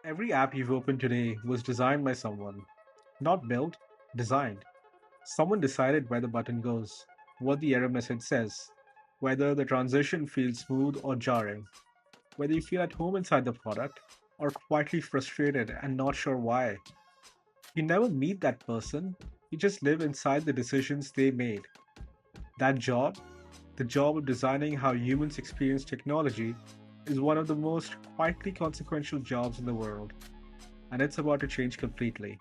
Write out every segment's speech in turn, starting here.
Every app you've opened today was designed by someone. Not built, designed. Someone decided where the button goes, what the error message says, whether the transition feels smooth or jarring, whether you feel at home inside the product or quietly frustrated and not sure why. You never meet that person, you just live inside the decisions they made. That job, the job of designing how humans experience technology, is one of the most quietly consequential jobs in the world, and it's about to change completely.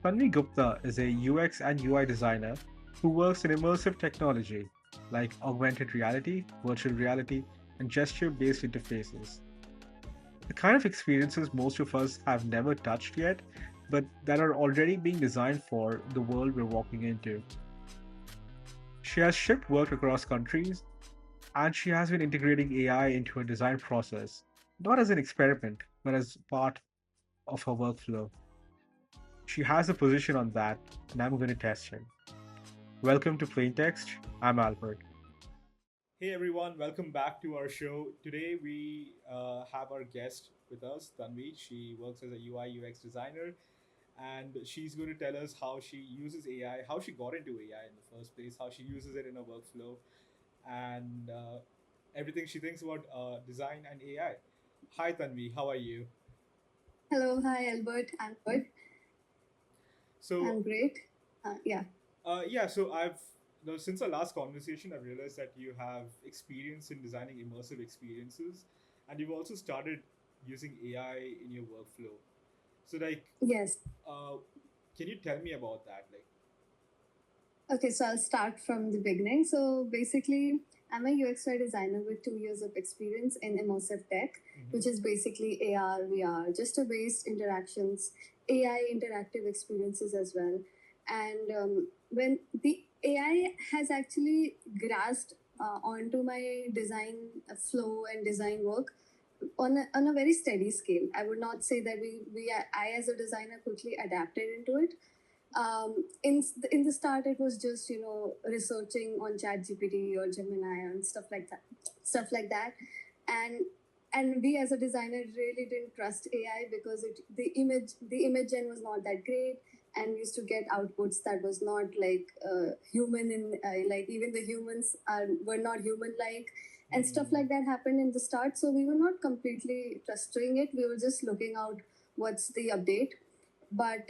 Tanvi Gupta is a UX and UI designer who works in immersive technology like augmented reality, virtual reality, and gesture based interfaces. The kind of experiences most of us have never touched yet, but that are already being designed for the world we're walking into. She has shipped work across countries, and she has been integrating AI into her design process, not as an experiment, but as part of her workflow. She has a position on that, and I'm going to test him. Welcome to Plain Text. I'm Albert. Hey everyone, welcome back to our show. Today we have our guest with us, Tanvi. She works as a UI UX designer and she's going to tell us how she uses AI, how she got into AI in the first place, how she uses it in her workflow, and everything she thinks about design and AI. Hi Tanvi, how are you? Hello, hi Albert. I'm good. So I'm great. Yeah. yeah, so since our last conversation, I've realized that you have experience in designing immersive experiences, and you've also started using AI in your workflow. So, Yes. uh, can you tell me about that? Okay, so I'll start from the beginning. So basically, I'm a UX/UI designer with 2 years of experience in immersive tech, which is basically AR, VR, gesture-based interactions, AI interactive experiences as well. And when the AI has actually grasped onto my design flow and design work on a very steady scale. I would not say that I as a designer quickly adapted into it. In the start, it was just researching on ChatGPT or Gemini and stuff like that, and we as a designer really didn't trust AI because the image gen was not that great, and we used to get outputs that was not like human in like even the humans were not human like, and stuff like that happened in the start. So we were not completely trusting it. We were just looking out what's the update, but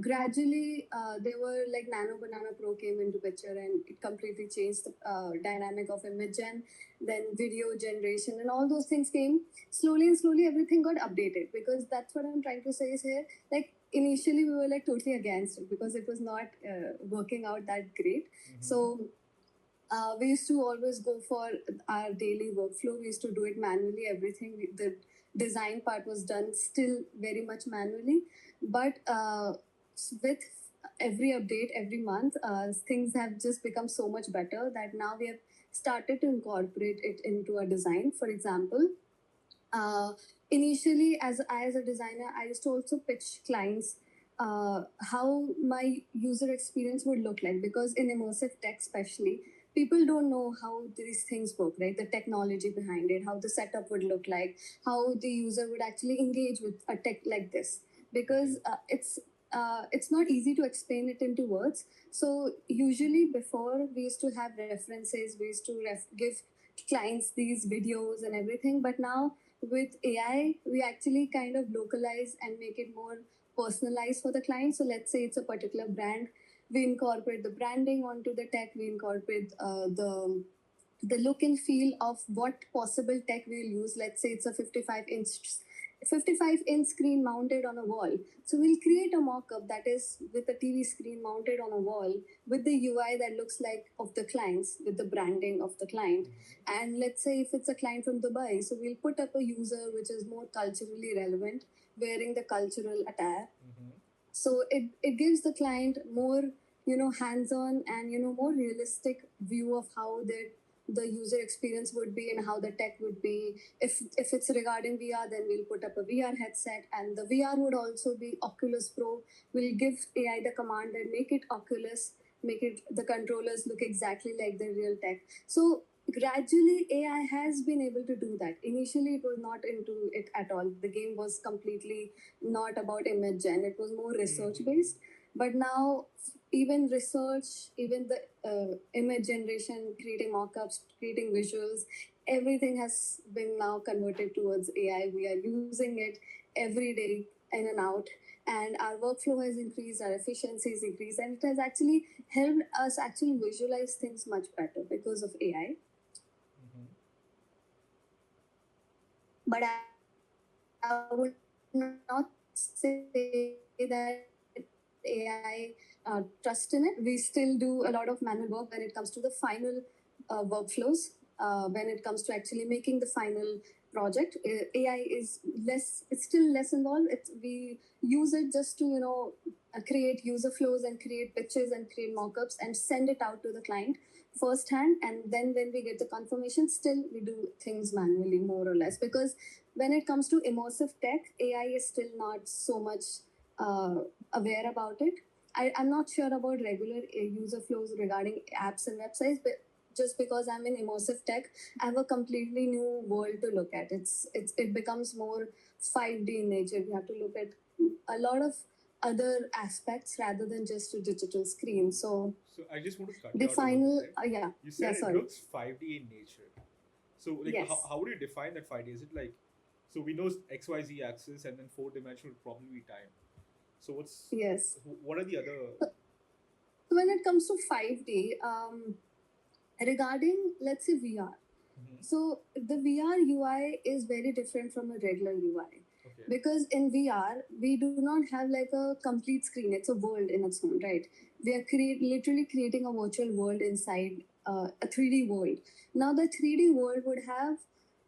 gradually there were like Nano Banana Pro came into picture, and it completely changed the dynamic of image gen, then video generation, and all those things came slowly, and slowly everything got updated, because that's what I'm trying to say is here, like initially we were like totally against it because it was not working out that great. So we used to always go for our daily workflow. We used to do it manually. The design part was done still very much manually, but with every update every month, things have just become so much better that now we have started to incorporate it into our design. For example, uh, initially as a designer, I used to also pitch clients how my user experience would look like, because in immersive tech especially, people don't know how these things work, right? The technology behind it, how the setup would look like, how the user would actually engage with a tech like this, because it's not easy to explain it into words. So usually before, we used to have references, we used to give clients these videos and everything, but now with AI, we actually kind of localize and make it more personalized for the client. So let's say it's a particular brand, we incorporate the branding onto the tech, we incorporate the look and feel of what possible tech we'll use. Let's say it's a 55-inch screen mounted on a wall. So we'll create a mock-up that is with a TV screen mounted on a wall with the UI that looks like of the clients, with the branding of the client. And let's say if it's a client from Dubai, so we'll put up a user which is more culturally relevant, wearing the cultural attire. So it gives the client more hands-on and more realistic view of how the user experience would be and how the tech would be. If it's regarding VR, then we'll put up a VR headset, and the VR would also be Oculus Pro. We'll give AI the command and make it Oculus, make it the controllers look exactly like the real tech. So gradually AI has been able to do that. Initially, it was not into it at all. The game was completely not about image gen, it was more research Mm-hmm. based. But now, even research, even the image generation, creating mockups, creating visuals, everything has been now converted towards AI. We are using it every day in and out, and our workflow has increased, our efficiency has increased, and it has actually helped us actually visualize things much better because of AI. Mm-hmm. But I would not say that AI trust in it. We still do a lot of manual work when it comes to the final workflows. When it comes to actually making the final project, AI is less. It's still less involved. We use it just to create user flows and create pictures and create mockups and send it out to the client firsthand, and then when we get the confirmation, still we do things manually more or less, because when it comes to immersive tech, AI is still not so much uh, aware about it. I'm not sure about regular user flows regarding apps and websites, but just because I'm in immersive tech, I have a completely new world to look at. It becomes more 5D in nature. We have to look at a lot of other aspects rather than just a digital screen. So So I just want to cut the you out over final, there. yeah, You yeah, said it sorry. looks 5D in nature. So like Yes, how would you define that 5D? Is it like, so we know XYZ axis and then four dimensional would probably be time. So yes. what are the other? So when it comes to 5D, regarding, let's say, VR, Mm-hmm. so the VR UI is very different from a regular UI, Okay. because in VR we do not have like a complete screen. It's a world in its own right. We are literally creating a virtual world inside a 3D world. Now the 3D world would have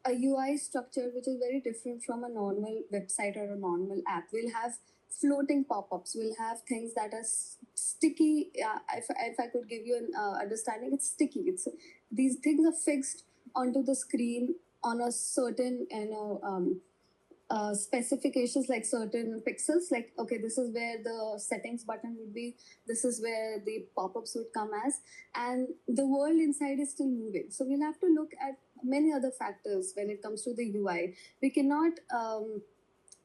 a UI structure which is very different from a normal website or a normal app. We'll have floating pop-ups. We'll have things that are sticky. If I could give you an understanding, it's sticky. It's these things are fixed onto the screen on a certain specifications, like certain pixels, like okay, this is where the settings button would be, this is where the pop-ups would come as, and the world inside is still moving. So we'll have to look at many other factors when it comes to the UI. We cannot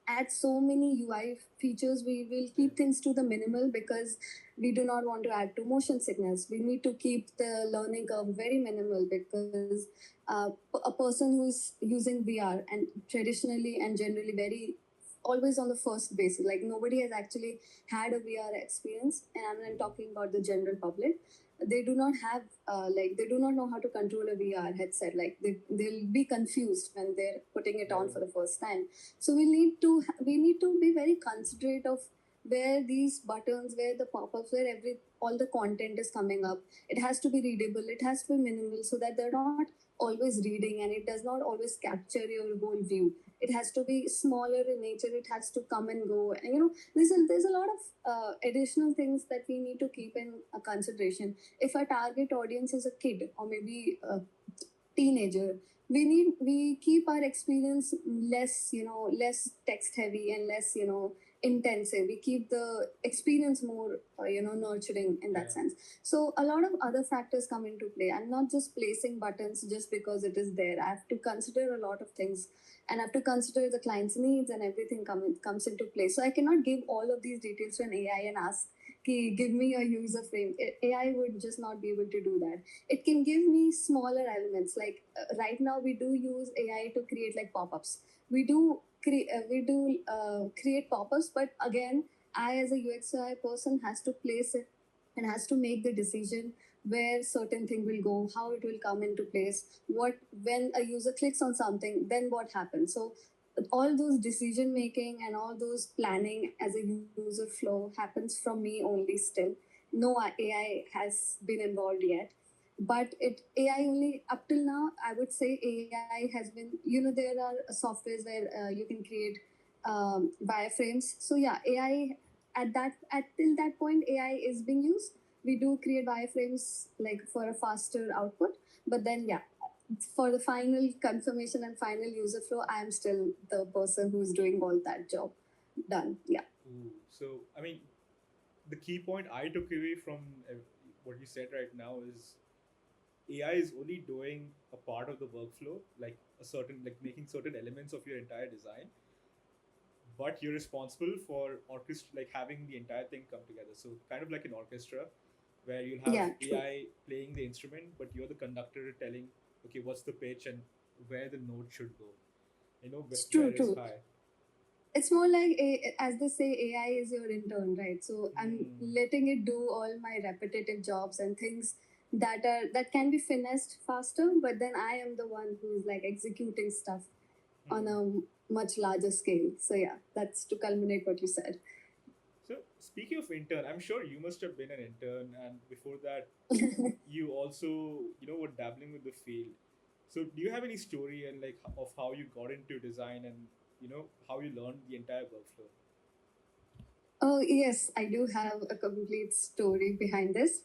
add so many UI features. We will keep things to the minimal because we do not want to add to motion sickness. We need to keep the learning curve very minimal, because a person who's using VR and traditionally and generally very always on the first basis, like nobody has actually had a VR experience, and I'm talking about the general public. They do not have they do not know how to control a VR headset. Like they'll be confused when they're putting it on for the first time. So we need to be very considerate of where these buttons, where the pop-ups, where every all the content is coming up. It has to be readable, it has to be minimal, so that they're not always reading and it does not always capture your whole view. It has to be smaller in nature, it has to come and go, and there's a lot of additional things that we need to keep in consideration. If our target audience is a kid or maybe a teenager, we keep our experience less, less text heavy and less, intensive. We keep the experience more nurturing in that Yeah. sense. So a lot of other factors come into play. I'm not just placing buttons just because it is there. I have to consider a lot of things, and I have to consider the client's needs, and everything comes into play. So I cannot give all of these details to an AI and ask, give me a user frame. AI would just not be able to do that. It can give me smaller elements, like right now we do use AI to create like pop-ups. We do create pop-ups, but again, I as a UX/UI person has to place it and has to make the decision where certain thing will go, how it will come into place, what when a user clicks on something, then what happens. So all those decision making and all those planning as a user flow happens from me only still. No AI has been involved yet, but it AI only up till now. I would say AI has been, there are softwares where you can create wireframes. So yeah, AI at till that point AI is being used. We do create wireframes like for a faster output, but then yeah, for the final confirmation and final user flow, I am still the person who's doing all that job. Done. Yeah. Ooh. So I mean, the key point I took away from what you said right now is AI is only doing a part of the workflow, like a certain, like making certain elements of your entire design, but you're responsible for orchestra, like having the entire thing come together. So kind of like an orchestra, where you'll have Yeah, true. AI playing the instrument, but you're the conductor telling, okay, what's the pitch and where the note should go. It's Where true, it's true. high. It's more like as they say, AI is your intern, right? So I'm Hmm. letting it do all my repetitive jobs and things that can be finessed faster, but then I am the one who's like executing stuff on Hmm. a much larger scale. So yeah, that's to culminate what you said. So speaking of intern, I'm sure you must have been an intern, and before that, you also were dabbling with the field. So do you have any story and like of how you got into design and how you learned the entire workflow? Oh yes, I do have a complete story behind this.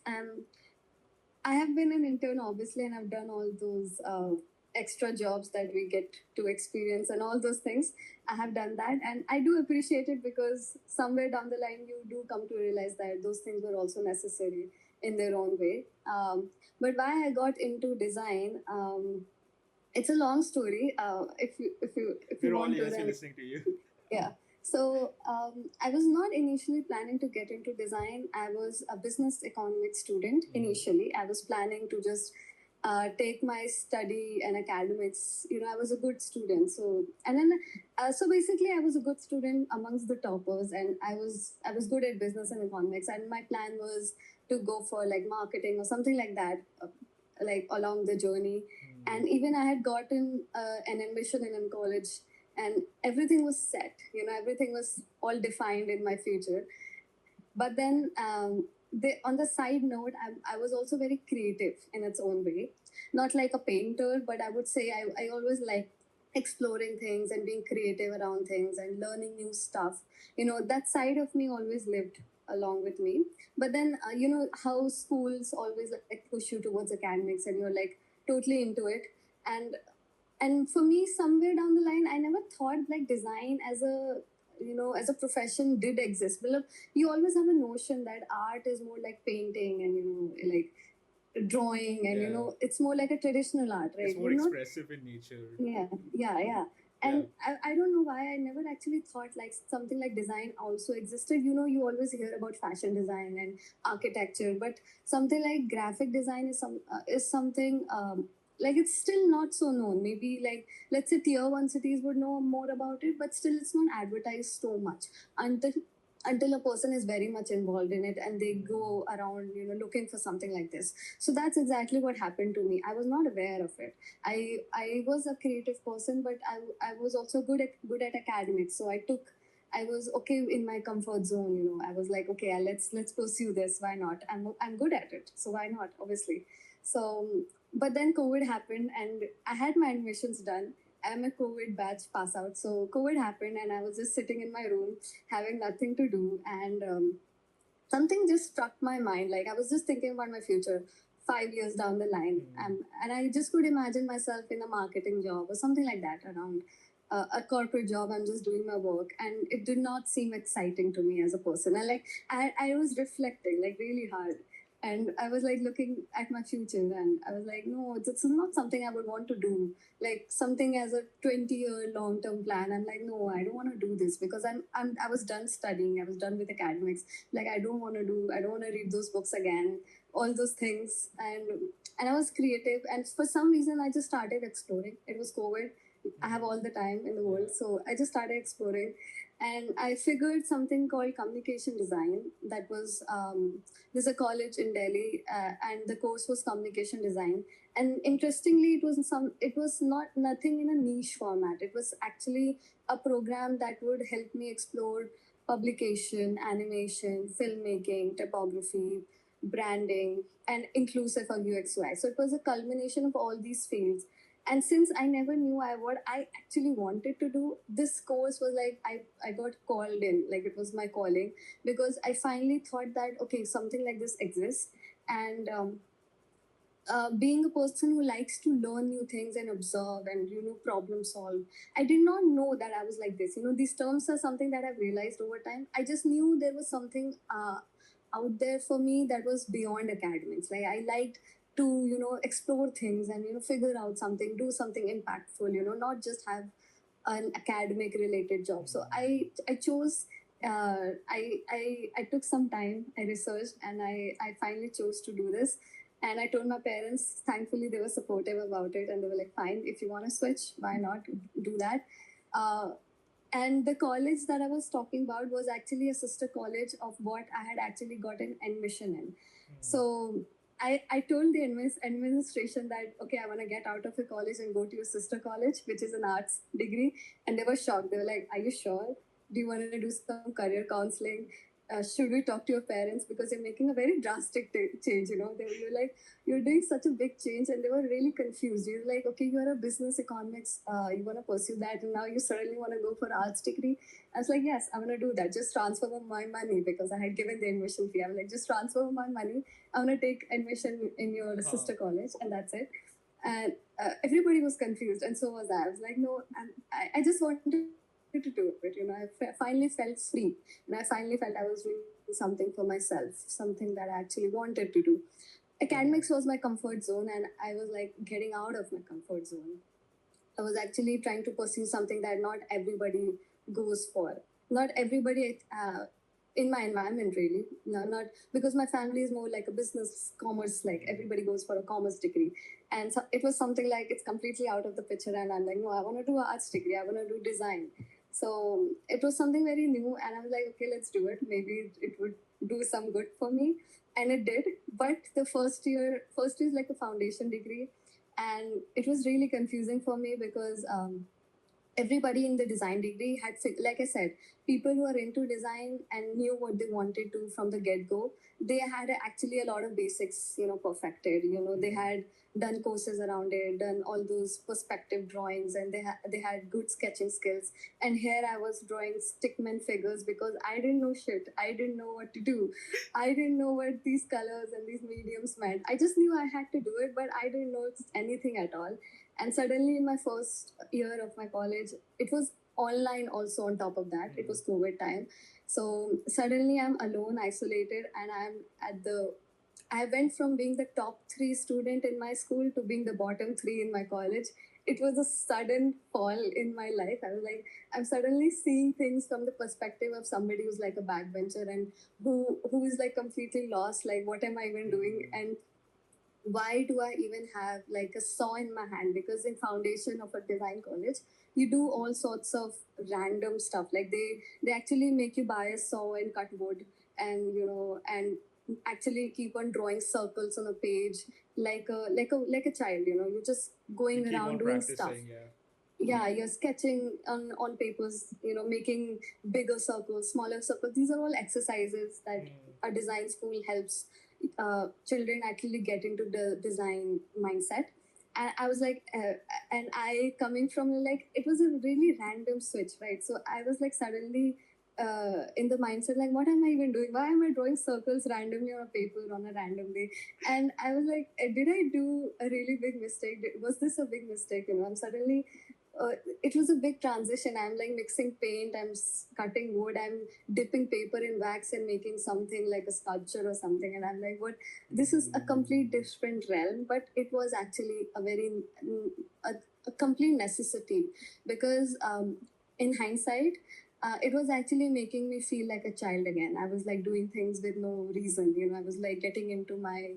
I have been an intern, obviously, and I've done all those extra jobs that we get to experience and all those things. I have done that, and I do appreciate it because somewhere down the line, you do come to realize that those things were also necessary in their own way. But why I got into design, it's a long story. If you We're all want to, ears then listening to you. yeah. So I was not initially planning to get into design. I was a business economics student Mhm. initially. I was planning to just take my study and academics. I was a good student. So basically, I was a good student amongst the toppers, and I was good at business and economics. And my plan was to go for like marketing or something like that, like along the journey. Hmm. And even I had gotten an admission in college, and everything was set. Everything was all defined in my future. But then on the side note, I was also very creative in its own way. Not like a painter, but I would say I always like exploring things and being creative around things and learning new stuff. That side of me always lived along with me. But then, how schools always like push you towards academics and you're like totally into it. And for me, somewhere down the line, I never thought like design as a profession did exist. But look, you always have a notion that art is more like painting and like drawing, and Yeah, it's more like a traditional art, it's right? more You're not. expressive in nature. Yeah, yeah, yeah. Yeah. And I don't know why I never actually thought like something like design also existed. You always hear about fashion design and architecture, but something like graphic design is something like it's still not so known. Maybe like let's say tier one cities would know more about it, but still it's not advertised so much until a person is very much involved in it and they Hmm. go around looking for something like this. So that's exactly what happened to me. I was not aware of it. I was a creative person, but I was also good at academics. So I was okay in my comfort zone. I was like, okay, let's pursue this. Why not? I'm good at it, so why not? Obviously. So, but then COVID happened, and I had my admissions done. I'm a COVID batch pass out. So COVID happened, and I was just sitting in my room having nothing to do, and something just struck my mind. Like I was just thinking about my future 5 years down the line, Hmm. and I just could imagine myself in a marketing job or something like that around a corporate job. I'm just doing my work, and it did not seem exciting to me as a person. And like I was reflecting like really hard. And I was like looking at my future, and I was like, no, it's not something I would want to do. Like something as a 20-year long term plan. I'm like, no, I don't want to do this because I was done studying. I was done with academics. Like I don't want to read those books again, all those things. And I was creative, and for some reason I just started exploring. It was COVID. I have Hmm. all the time in the world, Yeah. so I just started exploring. And I figured something called communication design. That was there's a college in Delhi, and the course was communication design. And interestingly, it was not nothing in a niche format. It was actually a program that would help me explore publication, animation, filmmaking, typography, branding, and inclusive or UX UI. So it was a culmination of all these fields. And since I never knew what I actually wanted to do, this course was like I got called in, like it was my calling, because I finally thought that okay, something like this exists. And being a person who likes to learn new things and observe and problem solve, I did not know that I was like this. These terms are something that I've realized over time. I just knew there was something out there for me that was beyond academics. Like I liked to explore things and figure out something, do something impactful, not just have an academic related job. So I chose I took some time, I researched, and I finally chose to do this. And I told my parents, thankfully they were supportive about it, and they were like, fine, if you want to switch, why not do that. uh, and the college that I was talking about was actually a sister college of what I had actually gotten admission in. So I told the administration that, okay, I want to get out of the college and go to a sister college, which is an arts degree. And they were shocked. They were like, are you sure? Do you want to do some career counseling? Should we talk to your parents? Because you're making a very drastic change. They were like, you're doing such a big change. And they were really confused. You're like, okay, you're a business economics. You want to pursue that. And now you suddenly want to go for arts degree. I was like, yes, I'm going to do that. Just transfer my money, because I had given the admission fee. I was like, just transfer my money. I'm going to take admission in your sister college, and that's it. And everybody was confused, and so was I. I was like, no, I just wanted to do it. I finally felt free, and I finally felt I was doing something for myself, something that I actually wanted to do. Academics was my comfort zone, and I was like getting out of my comfort zone. I was actually trying to pursue something that not everybody goes for. Not everybody in my environment, really. No, not because my family is more like a business commerce, like everybody goes for a commerce degree. And so it was something like it's completely out of the picture. And I'm like, no, I want to do an arts degree, I want to do design. So it was something very new. And I was like, okay, let's do it. Maybe it would do some good for me. And it did. But the first year is like a foundation degree, and it was really confusing for me because everybody in the design degree had, like I said, people who are into design and knew what they wanted to from the get-go. They had actually a lot of basics perfected. They had done courses around it, done all those perspective drawings, and they had good sketching skills. And here I was drawing stickman figures because I didn't know shit, I didn't know what to do, I didn't know what these colors and these mediums meant. I just knew I had to do it, but I didn't know anything at all. And suddenly, in my first year of my college, it was online also on top of that. It was COVID time. So suddenly I'm alone, isolated, and I went from being the top 3 student in my school to being the bottom 3 in my college. It was a sudden fall in my life. I was like, I'm suddenly seeing things from the perspective of somebody who's like a backbencher and who is like completely lost. Like, what am I even doing? And why do I even have like a saw in my hand? Because in foundation of a design college, you do all sorts of random stuff. Like they actually make you buy a saw and cut wood, and and actually keep on drawing circles on a page like a child. You're just going around doing stuff. Yeah, you're sketching on papers, making bigger circles, smaller circles. These are all exercises that a design school helps children actually get into the design mindset. And I was like, and I coming from like, it was a really random switch, right? So I was like suddenly in the mindset, like, what am I even doing? Why am I drawing circles randomly on a paper on a random day? And I was like, did I do a really big mistake? Was this a big mistake? I'm suddenly it was a big transition. I'm like mixing paint, I'm cutting wood, I'm dipping paper in wax and making something like a sculpture or something. And I'm like, what? This is a complete different realm, but it was actually a complete necessity because in hindsight, it was actually making me feel like a child again. I was like doing things with no reason. I was like getting into my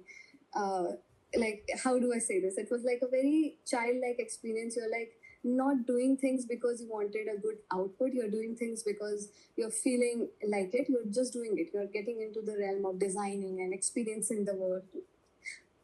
like, how do I say this? It was like a very childlike experience. You're like not doing things because you wanted a good output. You're doing things because you're feeling like it. You're just doing it. You're getting into the realm of designing and experiencing the world,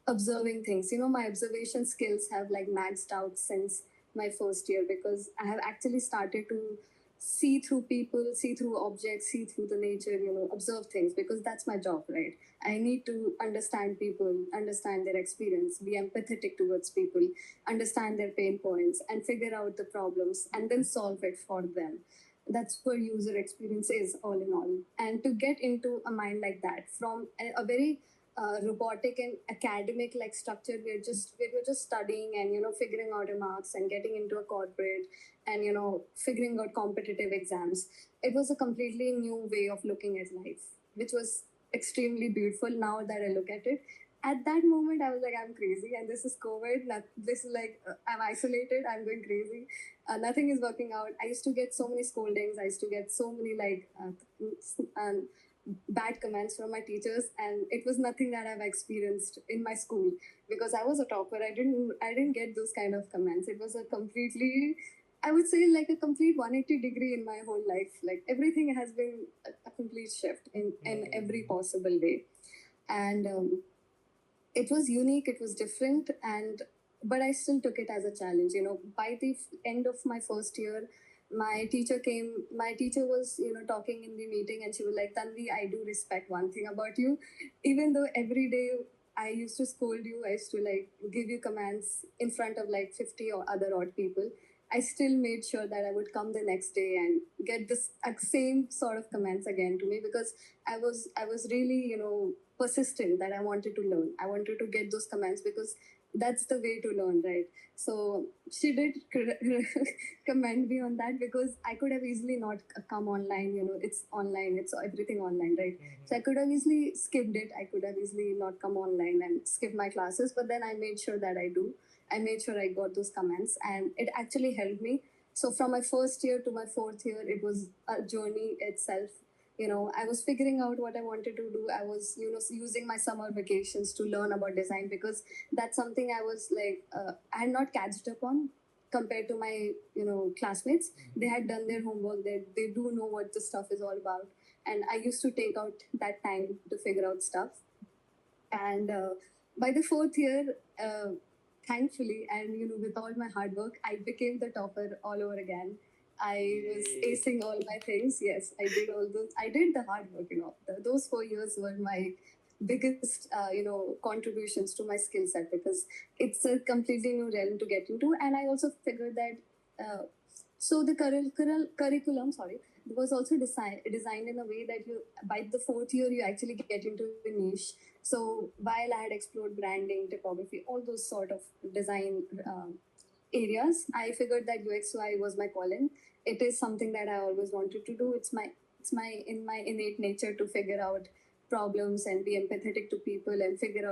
observing things. My observation skills have like maxed out since my first year because I have actually started to see through people, see through objects, see through the nature, observe things, because that's my job, right? I need to understand people, understand their experience, be empathetic towards people, understand their pain points, and figure out the problems and then solve it for them. That's where user experience is, all in all. And to get into a mind like that from a very robotic and academic like structure, we were just studying and figuring out your marks and getting into a corporate and figuring out competitive exams. It was a completely new way of looking at life, which was extremely beautiful now that I look at it. at that moment I was like, I'm crazy and this is COVID. This is like, I'm isolated, I'm going crazy. Nothing is working out. I used to get so many scoldings. I used to get so many bad comments from my teachers, and it was nothing that I've experienced in my school because I was a topper. I didn't get those kind of comments. It was a completely, I would say, like a complete 180-degree in my whole life. Like everything has been a complete shift in every possible way. And it was unique, it was different, and but I still took it as a challenge. By the end of my first year, my teacher was, talking in the meeting, and she was like, Tanvi, I do respect one thing about you. Even though every day I used to scold you, I used to like give you commands in front of like 50 or other odd people, I still made sure that I would come the next day and get this same sort of comments again to me, because I was really, persistent that I wanted to learn. I wanted to get those commands because that's the way to learn, right? So she did commend me on that, because I could have easily not come online. It's online, it's everything online, right? So I could have easily skipped it. I could have easily not come online and skip my classes, but then I made sure that I do. I made sure I got those comments, and it actually helped me. So from my first year to my fourth year, it was a journey itself. I was figuring out what I wanted to do. I was, using my summer vacations to learn about design, because that's something I was like, I had not catched up on compared to my, classmates. They had done their homework. They do know what the stuff is all about. And I used to take out that time to figure out stuff. And by the fourth year, thankfully, and with all my hard work, I became the topper all over again. I was Yay. acing all my things. Yes, I did all those. I did the hard work. Those 4 years were my biggest, contributions to my skill set, because it's a completely new realm to get into. And I also figured that, so the curriculum, sorry, was also designed in a way that you, by the fourth year, you actually get into a niche. So while I had explored branding, typography, all those sort of design areas, I figured that UX/UI was my calling. It is something that I always wanted to do. It's my in my innate nature to figure out problems and be empathetic to people and figure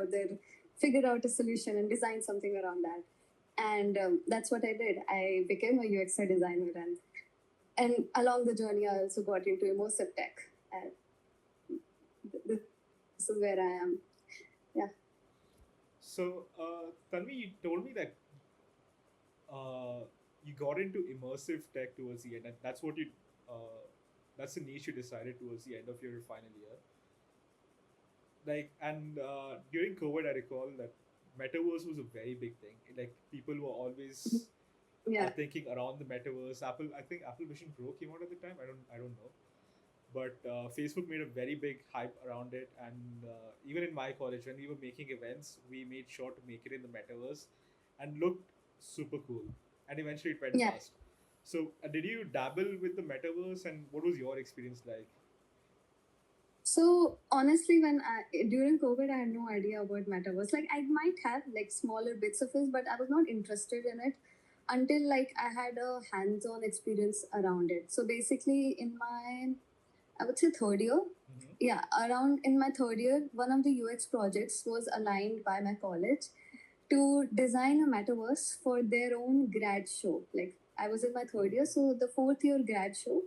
out a solution and design something around that. And that's what I did. I became a UX/UI designer, and along the journey, I also got into immersive tech. And this is where I am. Yeah. So, Tanvi, you told me that you got into immersive tech towards the end, and that's the niche you decided towards the end of your final year. Like, and during COVID, I recall that metaverse was a very big thing. Like, people were always Yeah. thinking around the metaverse. I think Apple Vision Pro came out at the time. I don't know, but Facebook made a very big hype around it, and even in my college, when we were making events, we made sure to make it in the metaverse, and looked super cool. And eventually, it went Yeah. bust. So, did you dabble with the metaverse, and what was your experience like? So honestly, during COVID, I had no idea about metaverse. Like I might have like smaller bits of it, but I was not interested in it until like I had a hands-on experience around it. So basically, in my, I would say, third year, Mm-hmm. yeah, around in my third year, one of the UX projects was aligned by my college to design a metaverse for their own grad show. Like I was in my third year, so the fourth year grad show.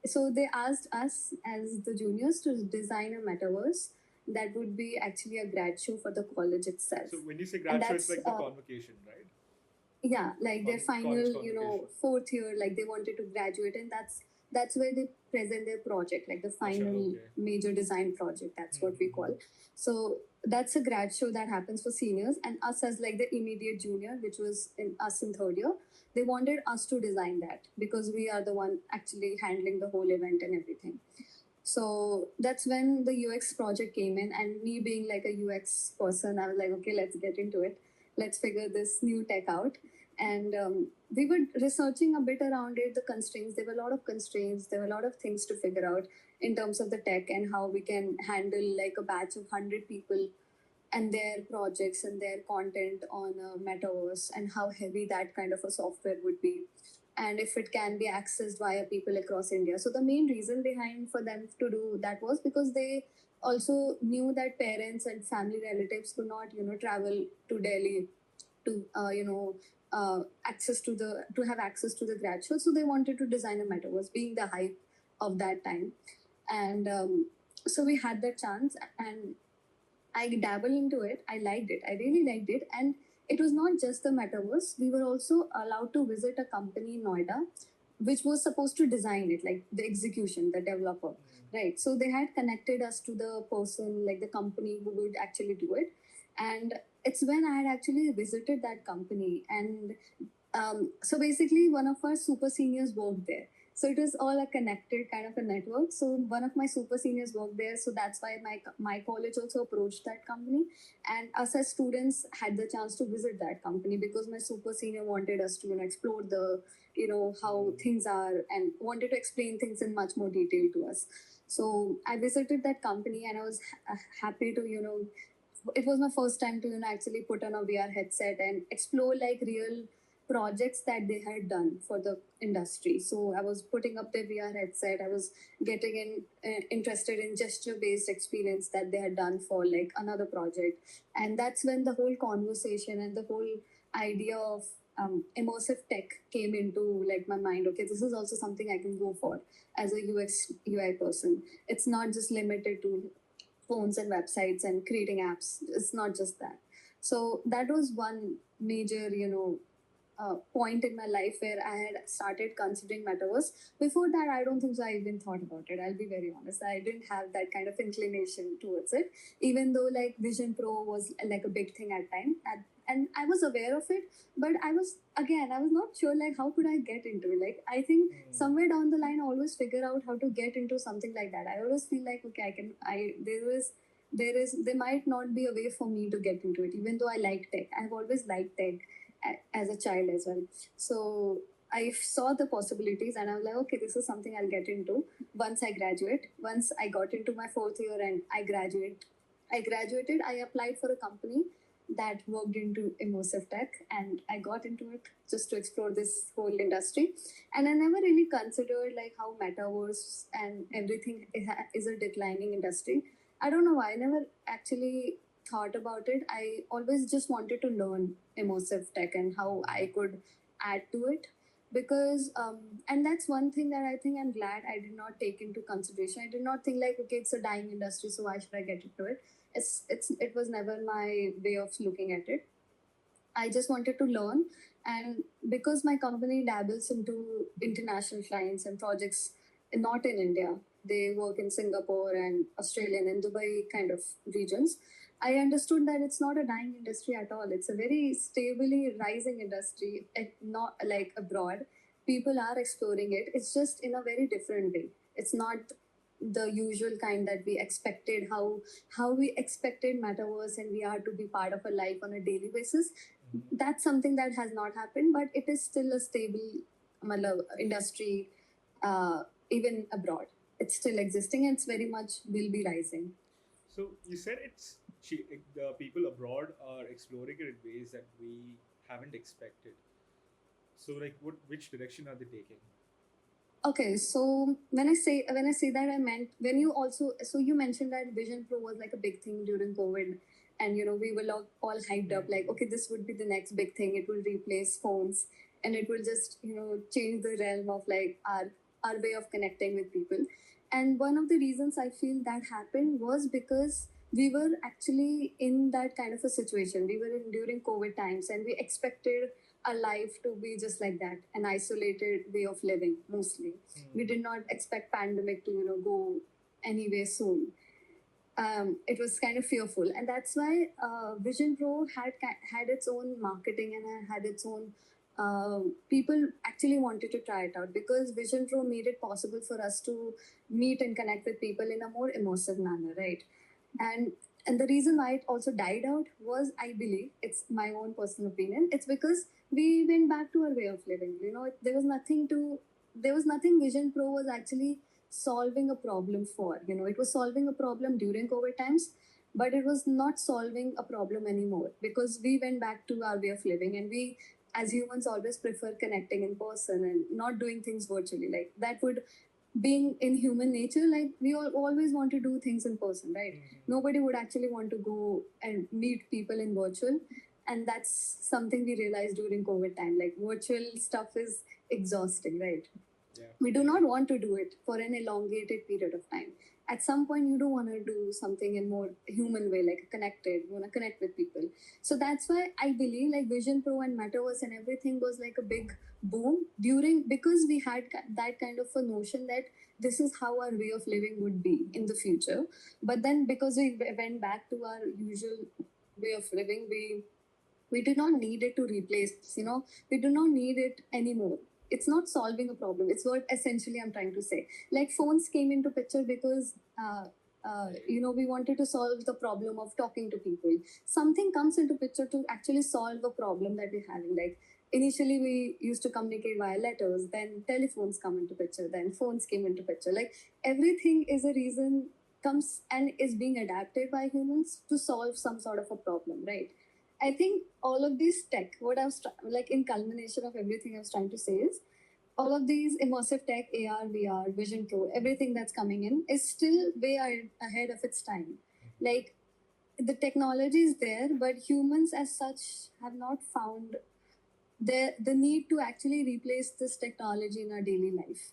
So they asked us as the juniors to design a metaverse that would be actually a grad show for the college itself. So, when you say And grad show, it's that's like the convocation, right? yeah, like their College final, convocation. fourth year, like they wanted to graduate, and that's where they present their project, like the final okay. major design project. That's what we call. So that's a grad show that happens for seniors, and us as like the immediate junior, which was in us in third year. They wanted us to design that because we are the one actually handling the whole event and everything. So that's when the UX project came in, and me being like a UX person, I was like, okay, let's get into it. Let's figure this new tech out. And we were researching a bit around it, the constraints. There were a lot of constraints. There were a lot of things to figure out in terms of the tech and how we can handle like a batch of 100 people and their projects and their content on a metaverse, and how heavy that kind of a software would be. and if it can be accessed via people across India. So the main reason behind for them to do that was because they also knew that parents and family relatives could not, travel to Delhi to, access to the to have access to the grad show. So they wanted to design a metaverse, being the hype of that time, and so we had that chance, and I dabbled into it. I liked it. I really liked it. And it was not just the metaverse. We were also allowed to visit a company in Noida, which was supposed to design it, like the execution, the developer, right? So they had connected us to the person, like the company who would actually do it. And it's when I had actually visited that company. And so basically, one of our super seniors worked there. So it was all a connected kind of a network. So one of my super seniors worked there. So that's why my college also approached that company, and us as students had the chance to visit that company because my super senior wanted us to explore the how things are and wanted to explain things in much more detail to us. So I visited that company and I was happy to it was my first time to actually put on a VR headset and explore like real projects that they had done for the industry. So I was putting up the VR headset. I was getting interested in gesture-based experience that they had done for like another project, and that's when the whole conversation and the whole idea of immersive tech came into like my mind. Okay, this is also something I can go for as a UX UI person. It's not just limited to phones and websites and creating apps. It's not just that. So that was one major, point in my life where I had started considering metaverse. Before that, I don't think so. I even thought about it. I'll be very honest. I didn't have that kind of inclination towards it, even though like Vision Pro was like a big thing at time. And I was aware of it, but I was not sure like how could I get into it. Like I think somewhere down the line, I always figure out how to get into something like that. I always feel like okay, there might not be a way for me to get into it, even though I like tech. I've always liked tech as a child as well. So I saw the possibilities and I was like, okay, this is something I'll get into once I graduate. Once I got into my fourth year and I graduated, I applied for a company that worked into immersive tech and I got into it just to explore this whole industry. And I never really considered like how metaverse and everything is a declining industry. I don't know why. I never actually thought about it. I always just wanted to learn immersive tech and how I could add to it. Because and that's one thing that I think I'm glad I did not take into consideration. I did not think like okay, it's a dying industry, so why should I get into it? It was never my way of looking at it. I just wanted to learn, and because my company dabbles into international clients and projects, not in India, they work in Singapore and Australian and Dubai kind of regions. I understood that it's not a dying industry at all. It's a very stably rising industry, not like abroad. People are exploring it. It's just in a very different way. It's not the usual kind that we expected. How we expected metaverse and VR to be part of a life on a daily basis. That's something that has not happened, but it is still a stable industry, even abroad. It's still existing and it's very much will be rising. So you said the people abroad are exploring it in ways that we haven't expected. So like which direction are they taking? Okay, so when I say that, I meant when you also, so you mentioned that Vision Pro was like a big thing during COVID, and we were all hyped up like okay, this would be the next big thing. It will replace phones, and it will just change the realm of like our way of connecting with people. And one of the reasons I feel that happened was because we were actually in that kind of a situation. We were in during COVID times, and we expected our life to be just like that, an isolated way of living mostly. We did not expect pandemic to go anyway soon. It was kind of fearful, and that's why Vision Pro had its own marketing and had its own people actually wanted to try it out because Vision Pro made it possible for us to meet and connect with people in a more immersive manner, right? And the reason why it also died out was, I believe, it's my own personal opinion. It's because we went back to our way of living. There was nothing Vision Pro was actually solving a problem for. It was solving a problem during COVID times, but it was not solving a problem anymore because we went back to our way of living and we as humans always prefer connecting in person and not doing things virtually. Like that would being in human nature, like we all always want to do things in person, right? Nobody would actually want to go and meet people in virtual. And that's something we realized during COVID time. Like virtual stuff is exhausting, right? Yeah. We do not want to do it for an elongated period of time. At some point, you do want to do something in more human way, like connected. You want to connect with people. So that's why I believe like Vision Pro and Metaverse and everything was like a big boom during, because we had that kind of a notion that this is how our way of living would be in the future. But then because we went back to our usual way of living, we do not need it to replace, we do not need it anymore. It's not solving a problem. It's what essentially I'm trying to say. Like phones came into picture because we wanted to solve the problem of talking to people. Something comes into picture to actually solve a problem that we're having. Like initially we used to communicate via letters, then telephones come into picture, then phones came into picture. Like everything is a reason, comes and is being adapted by humans to solve some sort of a problem, right? I think all of these tech, what I was like in culmination of everything I was trying to say is all of these immersive tech, AR, VR, Vision Pro, everything that's coming in is still way ahead of its time. Like the technology is there, but humans as such have not found the need to actually replace this technology in our daily life.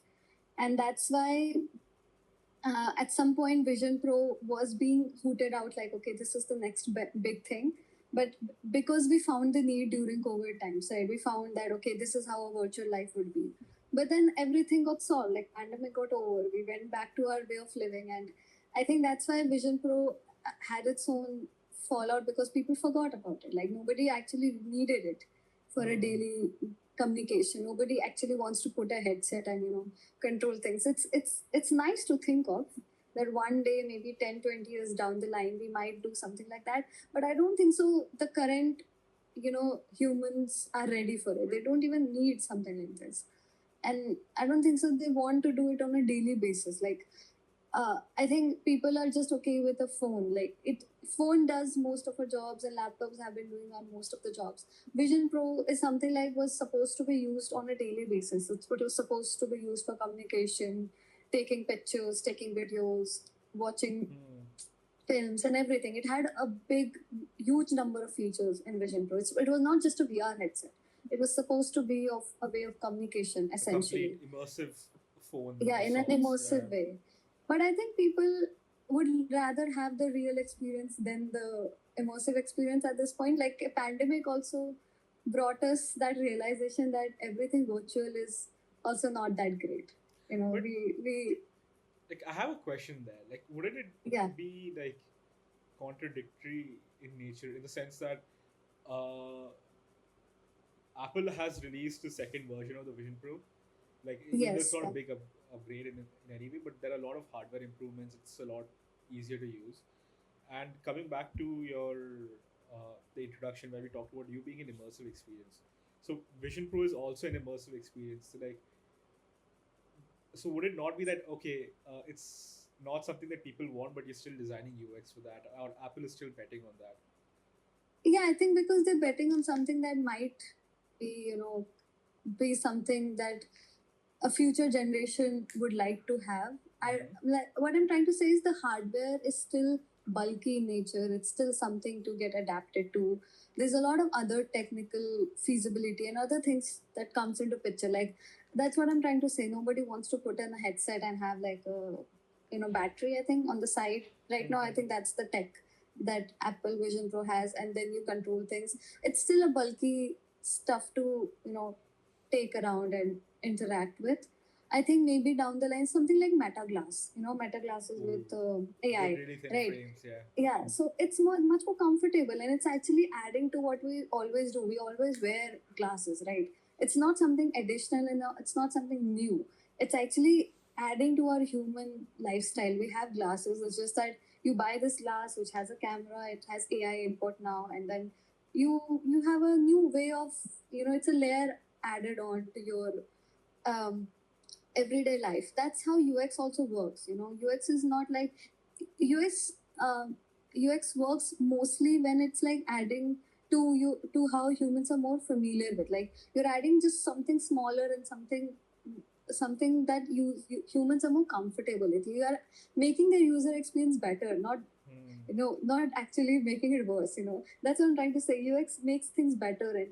And that's why at some point Vision Pro was being hooted out like, okay, this is the next big thing. But because we found the need during COVID times, right, we found that, okay, this is how a virtual life would be. But then everything got solved, like pandemic got over, we went back to our way of living. And I think that's why Vision Pro had its own fallout, because people forgot about it. Like nobody actually needed it for a daily communication. Nobody actually wants to put a headset and control things. It's nice to think of that one day, maybe 10, 20 years down the line, we might do something like that. But I don't think so the current humans are ready for it. They don't even need something like this. And I don't think so they want to do it on a daily basis. Like I think people are just okay with a phone. Like phone does most of our jobs, and laptops have been doing on most of the jobs. Vision Pro is something like was supposed to be used on a daily basis. It's what was supposed to be used for communication, taking pictures, taking videos, watching films, and everything. It had a huge number of features in Vision Pro. It was not just a VR headset. It was supposed to be of a way of communication, essentially. A complete immersive phone. Yeah, in an immersive way. But I think people would rather have the real experience than the immersive experience at this point. Like a pandemic also brought us that realization that everything virtual is also not that great. But- we Like, I have a question there. Like, wouldn't it yeah. be like contradictory in nature in the sense that Apple has released the second version of the Vision Pro? Like, even though it's Yes. not a big upgrade in any way, but there are a lot of hardware improvements. It's a lot easier to use. And coming back to your the introduction where we talked about you being an immersive experience. So Vision Pro is also an immersive experience. So would it not be that okay, it's not something that people want, but you're still designing UX for that, or Apple is still betting on that? Yeah, I think because they're betting on something that might be, be something that a future generation would like to have. What I'm trying to say is the hardware is still bulky in nature. It's still something to get adapted to. There's a lot of other technical feasibility and other things that comes into picture. Like that's what I'm trying to say. Nobody wants to put in a headset and have like a battery, I think, on the side. Right now, I think that's the tech that Apple Vision Pro has, and then you control things. It's still a bulky stuff to take around and interact with. I think maybe down the line something like Meta Glass, Meta glasses with AI, really thin right? frames, yeah. Yeah, so it's much more comfortable, and it's actually adding to what we always do. We always wear glasses, right? It's not something additional, it's not something new. It's actually adding to our human lifestyle. We have glasses. It's just that you buy this glass which has a camera, it has AI input now, and then you have a new way of it's a layer added on to your everyday life. That's how UX also works. UX is not like UX. UX works mostly when it's like adding to how humans are more familiar with. Like you're adding just something smaller and something that humans are more comfortable with. You are making the user experience better, not not actually making it worse. That's what I'm trying to say. UX makes things better and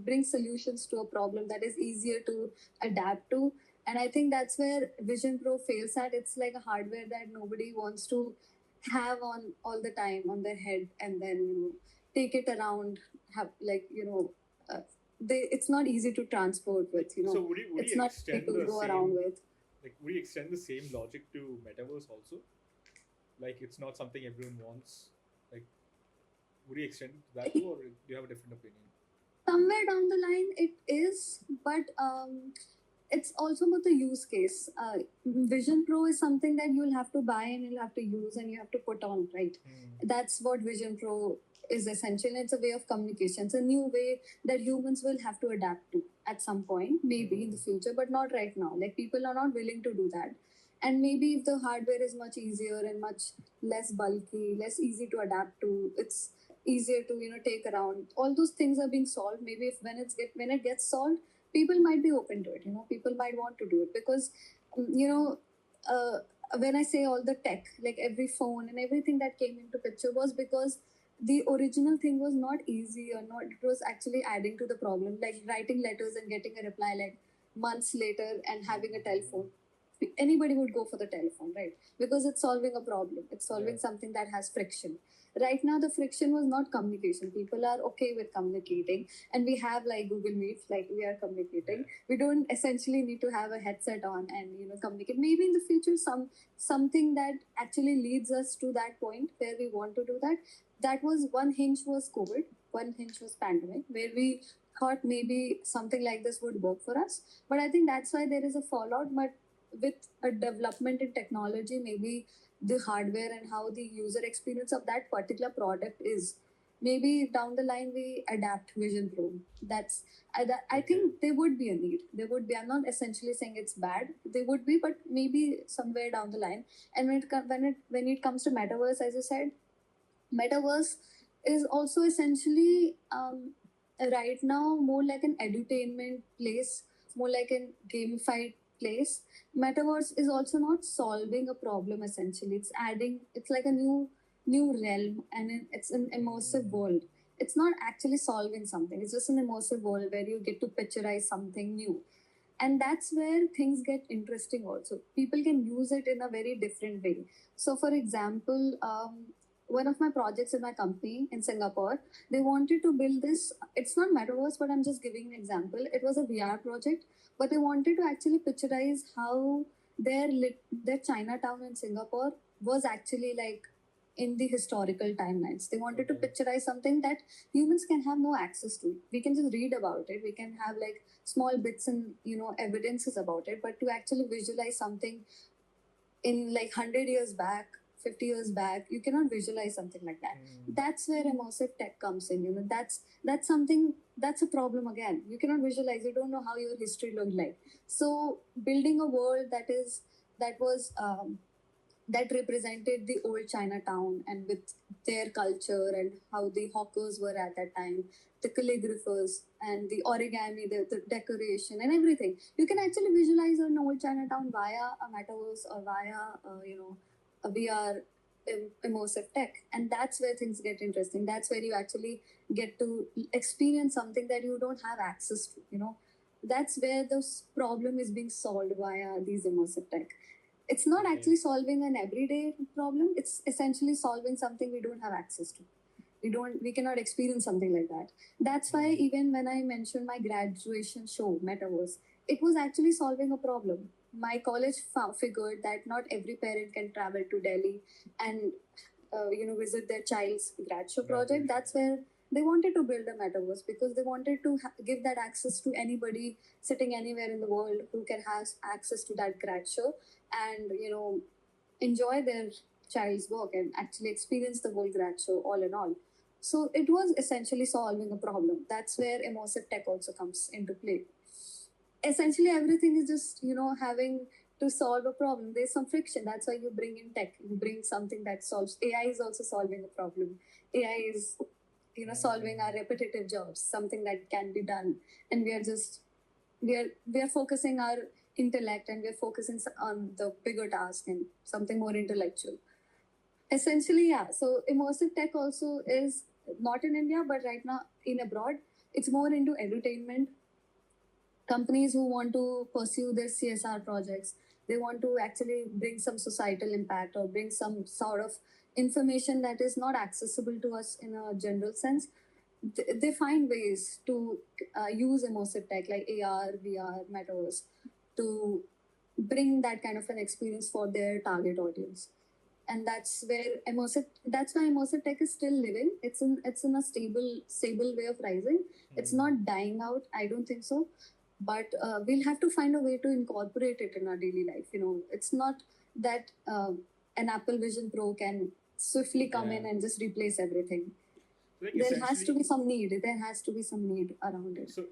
brings solutions to a problem that is easier to adapt to. And I think that's where Vision Pro fails at. It's like a hardware that nobody wants to have on all the time on their head, and then take it around, have like it's not easy to transport with. So would It's you not easy extend to the go around same, with. like would you extend the same logic to metaverse also? Like it's not something everyone wants. Like would you extend it to that too, or do you have a different opinion? Somewhere down the line it is, but it's also about the use case. Vision Pro is something that you'll have to buy and you'll have to use and you have to put on, right? That's what Vision Pro is essential. It's a way of communication. It's a new way that humans will have to adapt to at some point, maybe in the future, but not right now. Like people are not willing to do that. And maybe if the hardware is much easier and much less bulky, less easy to adapt to, it's easier to take around. All those things are being solved. Maybe if when it gets solved, people might be open to it. People might want to do it because uh, when I say all the tech, like every phone and everything that came into picture was because the original thing was not easy, or not, it was actually adding to the problem, like writing letters and getting a reply like months later, and having a telephone. Anybody would go for the telephone, right? Because it's solving a problem, it's solving something that has friction. Right now the friction was not communication. People are okay with communicating, and we have like Google Meet, like we are communicating. We don't essentially need to have a headset on and communicate. Maybe in the future something that actually leads us to that point where we want to do that. That was one hinge was COVID, one hinge was pandemic, where we thought maybe something like this would work for us. But I think that's why there is a fallout. But with a development in technology, maybe the hardware and how the user experience of that particular product is, maybe down the line we adapt Vision Pro. I think there would be a need. There would be. I'm not essentially saying it's bad. There would be, but maybe somewhere down the line. And when it comes to metaverse, as you said, metaverse is also essentially right now more like an edutainment place, more like a gamified place. Metaverse is also not solving a problem. Essentially, it's like a new realm, and it's an immersive world. It's not actually solving something. It's just an immersive world where you get to picturize something new. And that's where things get interesting also. People can use it in a very different way. So for example, one of my projects in my company in Singapore, they wanted to build this. It's not metaverse, but I'm just giving an example. It was a VR project, but they wanted to actually picturize how their Chinatown in Singapore was actually like in the historical timelines. They wanted to picturize something that humans can have no access to. We can just read about it. We can have like small bits and evidences about it, but to actually visualize something in like 100 years back, 50 years back, you cannot visualize something like that. That's where immersive tech comes in. That's something, that's a problem again. You cannot visualize, you don't know how your history looked like. So building a world that represented the old Chinatown, and with their culture and how the hawkers were at that time, the calligraphers and the origami, the decoration and everything. You can actually visualize an old Chinatown via a metaverse or via, a VR immersive tech. And that's where things get interesting. That's where you actually get to experience something that you don't have access to. That's where this problem is being solved via these immersive tech. It's not actually solving an everyday problem. It's essentially solving something we don't have access to. We cannot experience something like that. That's why even when I mentioned my graduation show, Metaverse, it was actually solving a problem. My college figured that not every parent can travel to Delhi and visit their child's grad show project. That's where they wanted to build a metaverse, because they wanted to give that access to anybody sitting anywhere in the world who can have access to that grad show, and enjoy their child's work and actually experience the whole grad show all in all. So it was essentially solving a problem. That's where immersive tech also comes into play. Essentially everything is just having to solve a problem. There's some friction. That's why you bring in tech. You bring something that solves. AI is also solving a problem. AI is solving our repetitive jobs, something that can be done, and we are focusing our intellect, and we're focusing on the bigger task and something more intellectual. Essentially, yeah. So immersive tech also is not in India, but right now in abroad, it's more into edutainment. Companies who want to pursue their CSR projects, they want to actually bring some societal impact or bring some sort of information that is not accessible to us in a general sense. They find ways to use immersive tech like AR, VR, metaverse to bring that kind of an experience for their target audience. And that's why immersive tech is still living. It's in a stable way of rising. It's not dying out, I don't think so. But we'll have to find a way to incorporate it in our daily life. It's not that an Apple Vision Pro can swiftly come in Yeah. and just replace everything. Like There has to essentially, be some need. There has to be some need around it. so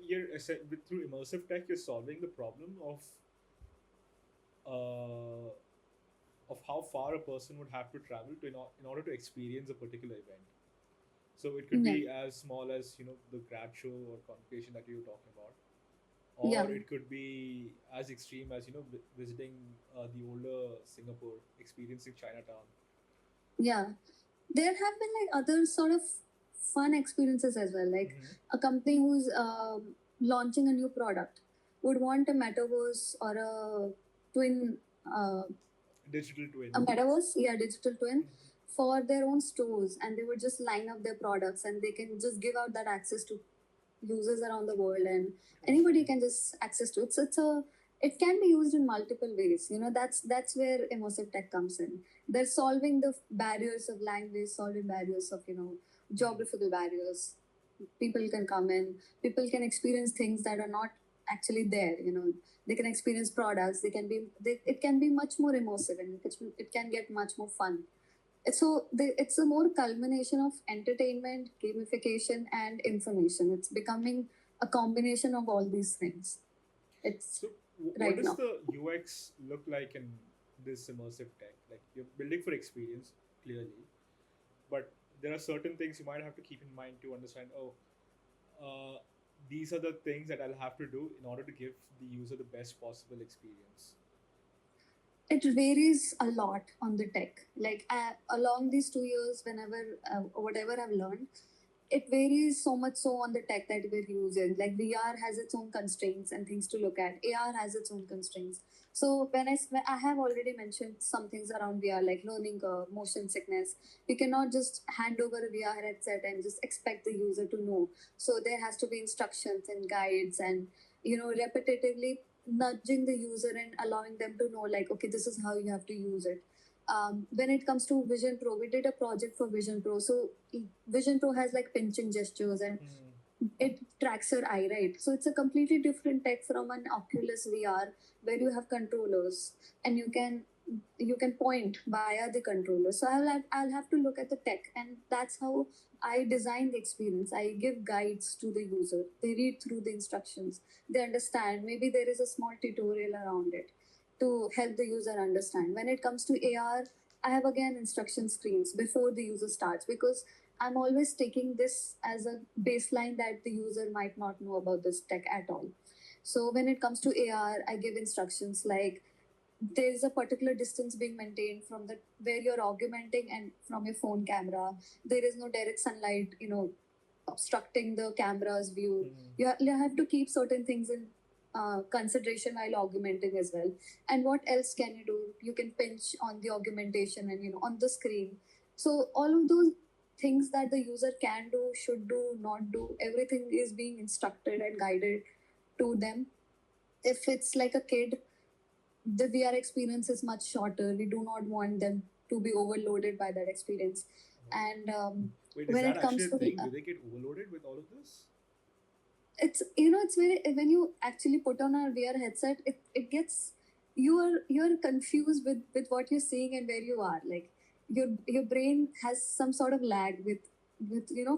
through immersive tech, you're solving the problem uh, of how far a person would have to travel in order to experience a particular event. So it could Yeah. be as small as the grad show or convocation that you were talking about, Yeah. or it could be as extreme as visiting the older Singapore, experiencing Chinatown. Yeah. There have been like other sort of fun experiences as well. Like a company who's launching a new product would want a metaverse or a twin, Digital twin. a metaverse, yeah, digital twin for their own stores, and they would just line up their products, and they can just give out that access to users around the world, and anybody can just access to it. So it can be used in multiple ways. That's where immersive tech comes in. They're solving the barriers of language, solving barriers of geographical barriers. People can come in. People can experience things that are not actually there. They can experience products. It can be much more immersive, and it can get much more fun. It's a more culmination of entertainment, gamification, and information. It's becoming a combination of all these things. It's So, what right does now. the UX look like in this immersive tech? Like you're building for experience, clearly, but there are certain things you might have to keep in mind to understand. Oh, uh, these are the things that I'll have to do in order to give the user the best possible experience. It varies a lot on the tech. Like along these 2 years, whatever I've learned, it varies so much so on the tech that we're using. Like VR has its own constraints and things to look at. AR has its own constraints. So when I have already mentioned some things around VR, like learning curve, motion sickness. You cannot just hand over a VR headset and just expect the user to know. So there has to be instructions and guides, and repetitively nudging the user and allowing them to know, like, okay, this is how you have to use it. When it comes to Vision Pro, we did a project for Vision Pro. So Vision Pro has like pinching gestures, and it tracks your eye, right? So it's a completely different tech from an Oculus VR, where you have controllers and you can point via the controller. So I'll have to look at the tech, and that's how I design the experience. I give guides to the user. They read through the instructions. They understand. Maybe there is a small tutorial around it to help the user understand. When it comes to AR, I have again instruction screens before the user starts, because I'm always taking this as a baseline that the user might not know about this tech at all. So when it comes to AR, I give instructions like there is a particular distance being maintained from the where you're augmenting and from your phone camera. There is no direct sunlight, obstructing the camera's view. You have to keep certain things in consideration while augmenting as well. And what else can you do? You can pinch on the augmentation and on the screen. So all of those things that the user can do, should do, not do, everything is being instructed and guided to them. If it's like a kid, the VR experience is much shorter. We do not want them to be overloaded by that experience. And Wait, is when that it comes actually a to thing? Do they get overloaded with all of this? it's very, when you actually put on a VR headset, it gets, you're confused with what you're seeing and where you are. Like your brain has some sort of lag with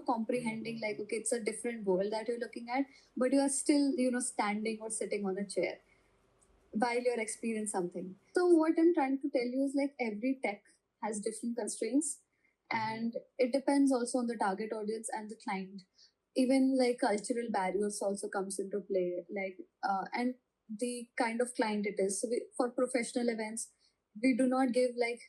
comprehending, like, okay, it's a different world that you're looking at, but you are still standing or sitting on a chair while you're experiencing something. So what I'm trying to tell you is, like, every tech has different constraints, And it depends also on the target audience and the client. Even like cultural barriers also comes into play, like and the kind of client it is. So for professional events, we do not give like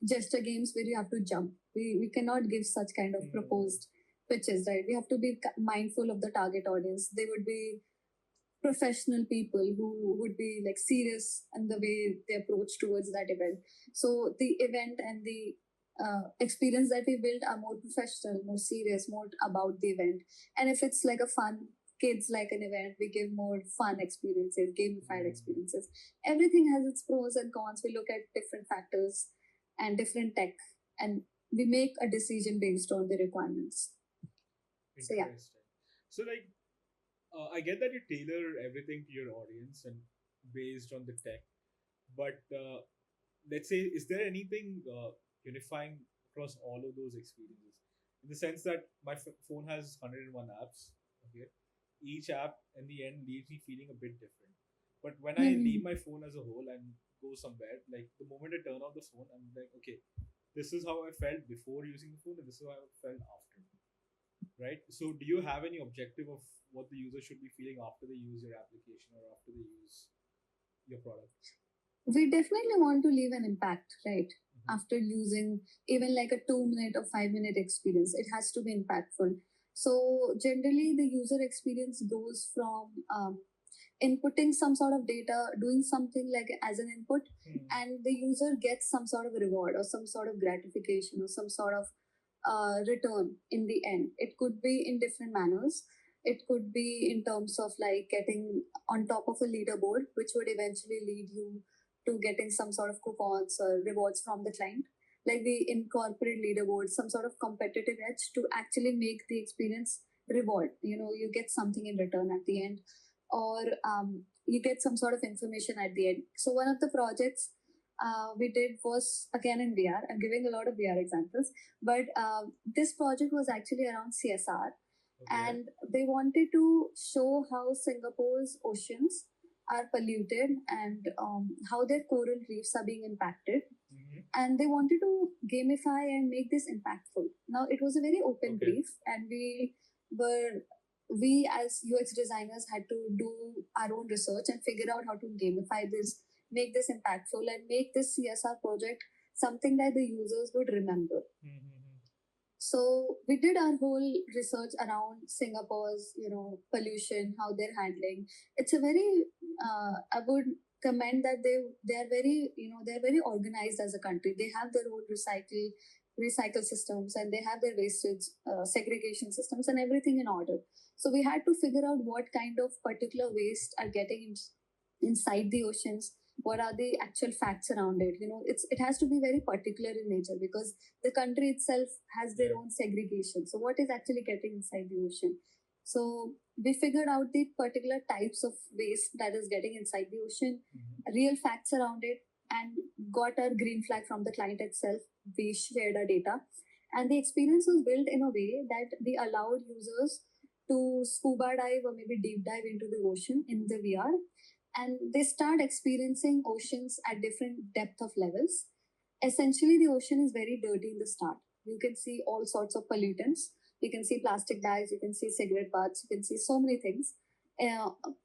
gesture games where you have to jump. We cannot give such kind of proposed pitches, right? We have to be mindful of the target audience. They would be professional people who would be like serious in the way they approach towards that event. So the event and the experience that we build are more professional, more serious, more about the event. And if it's like a fun kids like an event, we give more fun experiences, gamified experiences. Everything has its pros and cons. We look at different factors and different tech, and we make a decision based on the requirements. So yeah. Interesting. So like, I get that you tailor everything to your audience and based on the tech, but let's say, is there anything unifying across all of those experiences? In the sense that my phone has 101 apps. Okay, each app in the end leaves me feeling a bit different. But when I leave my phone as a whole and go somewhere, like the moment I turn off the phone, I'm like, okay, this is how I felt before using the phone, and this is how I felt after. Right? So, do you have any objective of what the user should be feeling after they use your application or after they use your product? We definitely want to leave an impact, right? After using even like a 2 minute or 5 minute experience, it has to be impactful. So generally, the user experience goes from inputting some sort of data, doing something like as an input, and the user gets some sort of reward or some sort of gratification or some sort of return in the end. It could be in different manners. It could be in terms of like getting on top of a leaderboard, which would eventually lead you to getting some sort of coupons or rewards from the client. Like we incorporate leaderboards, some sort of competitive edge to actually make the experience reward. You get something in return at the end, or you get some sort of information at the end. So one of the projects we did was again in VR. I'm giving a lot of VR examples, but this project was actually around CSR, and they wanted to show how Singapore's oceans are polluted and how their coral reefs are being impacted. And they wanted to gamify and make this impactful. Now, it was a very open brief, and we as UX designers had to do our own research and figure out how to gamify this, make this impactful, and make this CSR project something that the users would remember. So we did our whole research around Singapore's, pollution, how they're handling. It's a very, I would commend that they are very, they're very organized as a country. They have their own recycle systems, and they have their wastage segregation systems and everything in order. So we had to figure out what kind of particular waste are getting inside the oceans. What are the actual facts around it? It has to be very particular in nature, because the country itself has their own segregation. So what is actually getting inside the ocean? So we figured out the particular types of waste that is getting inside the ocean, real facts around it, and got our green flag from the client itself. We shared our data, and the experience was built in a way that we allowed users to scuba dive or maybe deep dive into the ocean in the VR, and they start experiencing oceans at different depth of levels. Essentially, the ocean is very dirty in the start. You can see all sorts of pollutants. You can see plastic bags, you can see cigarette butts, you can see so many things.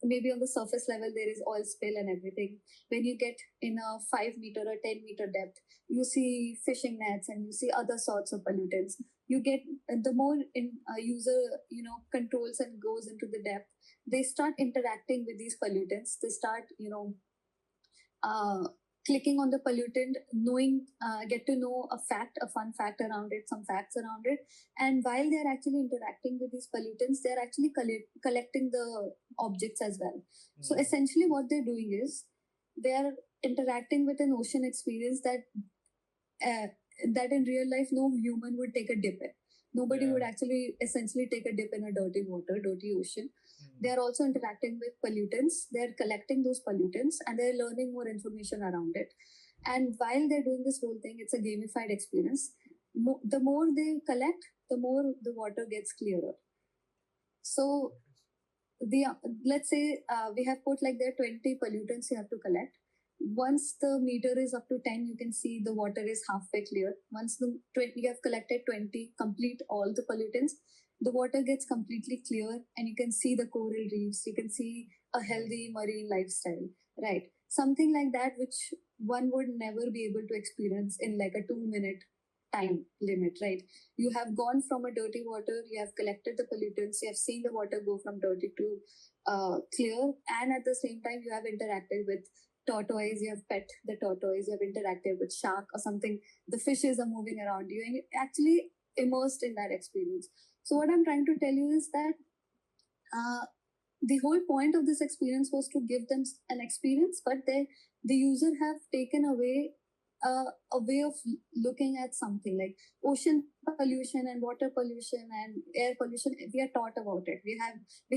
Maybe on the surface level, there is oil spill and everything. When you get in a 5 meter or 10 meter depth, you see fishing nets and you see other sorts of pollutants. You get the more user controls and goes into the depth, they start interacting with these pollutants. They start clicking on the pollutant, get to know a fun fact around it, some facts around it. And while they're actually interacting with these pollutants, they're actually collecting the objects as well. So essentially what they're doing is they're interacting with an ocean experience that in real life no human would take a dip in. Nobody would actually essentially take a dip in a dirty water, dirty ocean. They are also interacting with pollutants. They're collecting those pollutants, and they're learning more information around it. And while they're doing this whole thing, it's a gamified experience. The more they collect, the more the water gets clearer. So let's say we have put like there are 20 pollutants you have to collect. once the meter is up to 10, you can see the water is halfway clear. Once you have collected 20, complete all the pollutants, the water gets completely clear, and you can see the coral reefs, you can see a healthy marine lifestyle, right? Something like that, which one would never be able to experience in like a 2 minute time limit, right? You have gone from a dirty water, you have collected the pollutants, you have seen the water go from dirty to clear, and at the same time, you have interacted with tortoise, you have pet the tortoise, you have interacted with shark or something, the fishes are moving around you, and you're actually immersed in that experience. So, what I'm trying to tell you is that uh, the whole point of this experience was to give them an experience, but the user have taken away a way of looking at something like ocean pollution and water pollution and air pollution. We are taught about it. We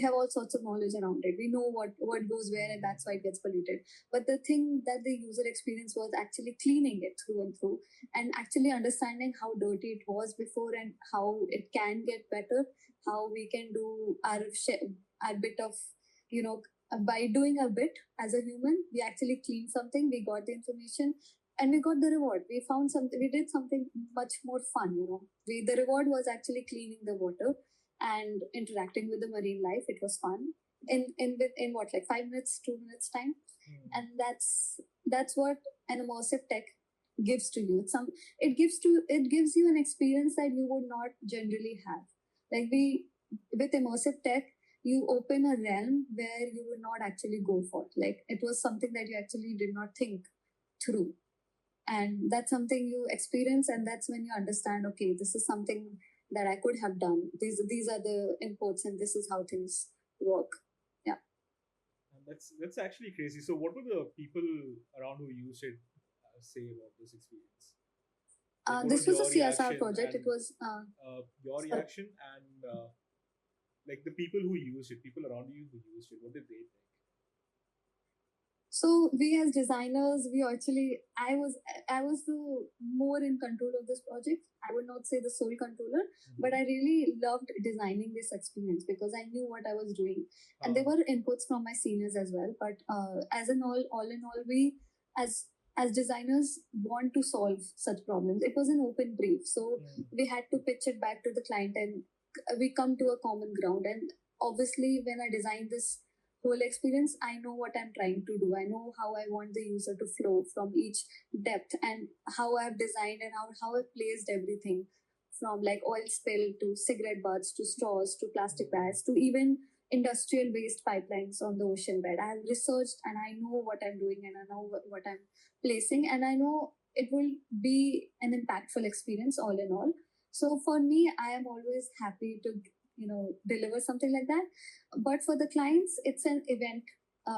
have all sorts of knowledge around it. We know what goes where, and that's why it gets polluted. But the thing that the user experience was actually cleaning it through and through, and actually understanding how dirty it was before and how it can get better, how we can do our bit of, by doing a bit as a human, we actually cleaned something, we got the information, and we got the reward. We found something, we did something much more fun. The reward was actually cleaning the water and interacting with the marine life. It was fun in what, like 5 minutes, 2 minutes time. And that's what an immersive tech gives to you. It gives you an experience that you would not generally have. Like with immersive tech, you open a realm where you would not actually go for. Like it was something that you actually did not think through. And that's something you experience, and that's when you understand, okay, this is something that I could have done. These are the inputs, and this is how things work. Yeah. And that's actually crazy. So, what were the people around who used it say about this experience? Like, what This was was a your CSR reaction project. It and was your reaction and like the people who used it, people around you who used it, what did they think? So we as designers, I was the more in control of this project. I would not say the sole controller, but I really loved designing this experience because I knew what I was doing, and there were inputs from my seniors as well. But all in all, we as designers want to solve such problems. It was an open brief, so we had to pitch it back to the client, and we come to a common ground. And obviously, when I designed this whole experience, I know what I'm trying to do. I know how I want the user to flow from each depth, and how I've designed and how I've placed everything, from like oil spill to cigarette butts to straws to plastic bags to even industrial waste pipelines on the ocean bed. I have researched, and I know what I'm doing, and I know what I'm placing, and I know it will be an impactful experience all in all. So for me, I am always happy to deliver something like that. But for the clients, it's an event.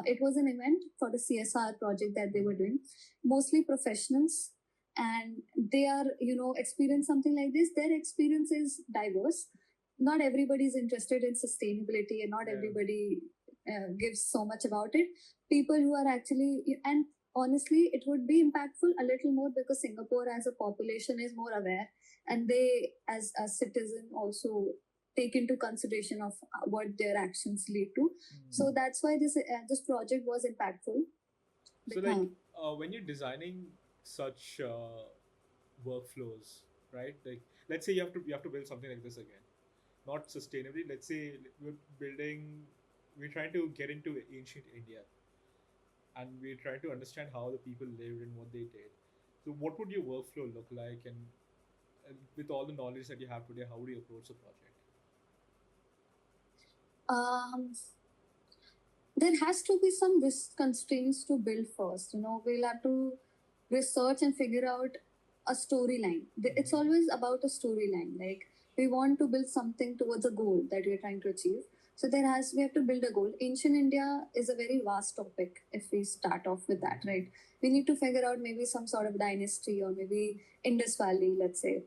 It was an event for the CSR project that they were doing, mostly professionals, and they are experience something like this. Their experience is diverse. Not everybody is interested in sustainability, and not everybody gives so much about it. People who are actually, and honestly, it would be impactful a little more because Singapore as a population is more aware, and they as a citizen also take into consideration of what their actions lead to. So that's why this project was impactful. So, like, when you're designing such workflows, right? Like, let's say you have to build something like this again, not sustainably. Let's say we're trying to get into ancient India, and we're trying to understand how the people lived and what they did. So, what would your workflow look like, and with all the knowledge that you have today, how would you approach the project? Um, there has to be some risk constraints to build first. We'll have to research and figure out a storyline. It's always about a storyline. Like we want to build something towards a goal that we're trying to achieve. So we have to build a goal. Ancient India is a very vast topic if we start off with that, right? We need to figure out maybe some sort of dynasty, or maybe Indus Valley, let's say,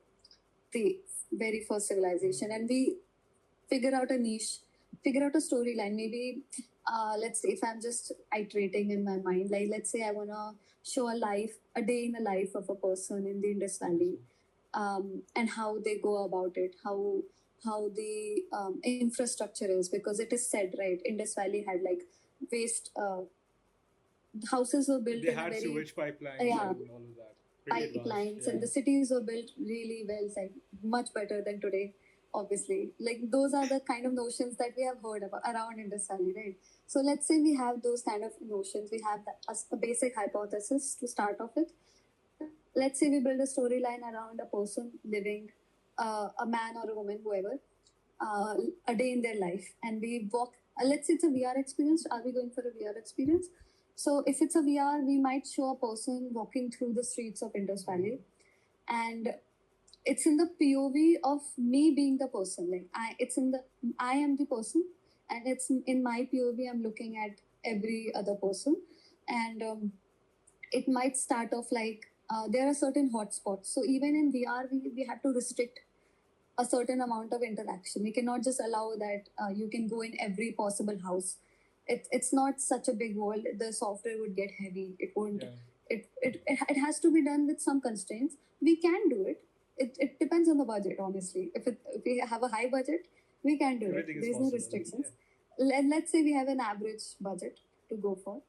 the very first civilization, and we figure out a niche, figure out a storyline. Maybe let's say if I'm just iterating in my mind, like let's say I want to show a day in the life of a person in the Indus Valley, and how they go about it, how the infrastructure is, because it is said, right, Indus Valley had like waste houses were built They in a had very sewage pipelines yeah and all of that. Pretty advanced. pipelines, Yeah. and the cities were built really well, like much better than today. Obviously, like those are the kind of notions that we have heard about around Indus Valley, right? So let's say we have those kind of notions. We have that as a basic hypothesis to start off with. Let's say we build a storyline around a person living, a man or a woman, whoever, uh, a day in their life, and we walk. Let's say it's a VR experience. Are we going for a VR experience? So if it's a VR, we might show a person walking through the streets of Indus Valley, and it's in the POV of me being the person. Like I am the person, and it's in my POV. I'm looking at every other person, and it might start off like there are certain hotspots. So even in VR, we have to restrict a certain amount of interaction. We cannot just allow that you can go in every possible house. It's not such a big world. The software would get heavy. It won't. Yeah. It has to be done with some constraints. We can do it. It depends on the budget, honestly. If we have a high budget, we can do Everything it. is There's no possible. restrictions. Let's say we have an average budget to go for.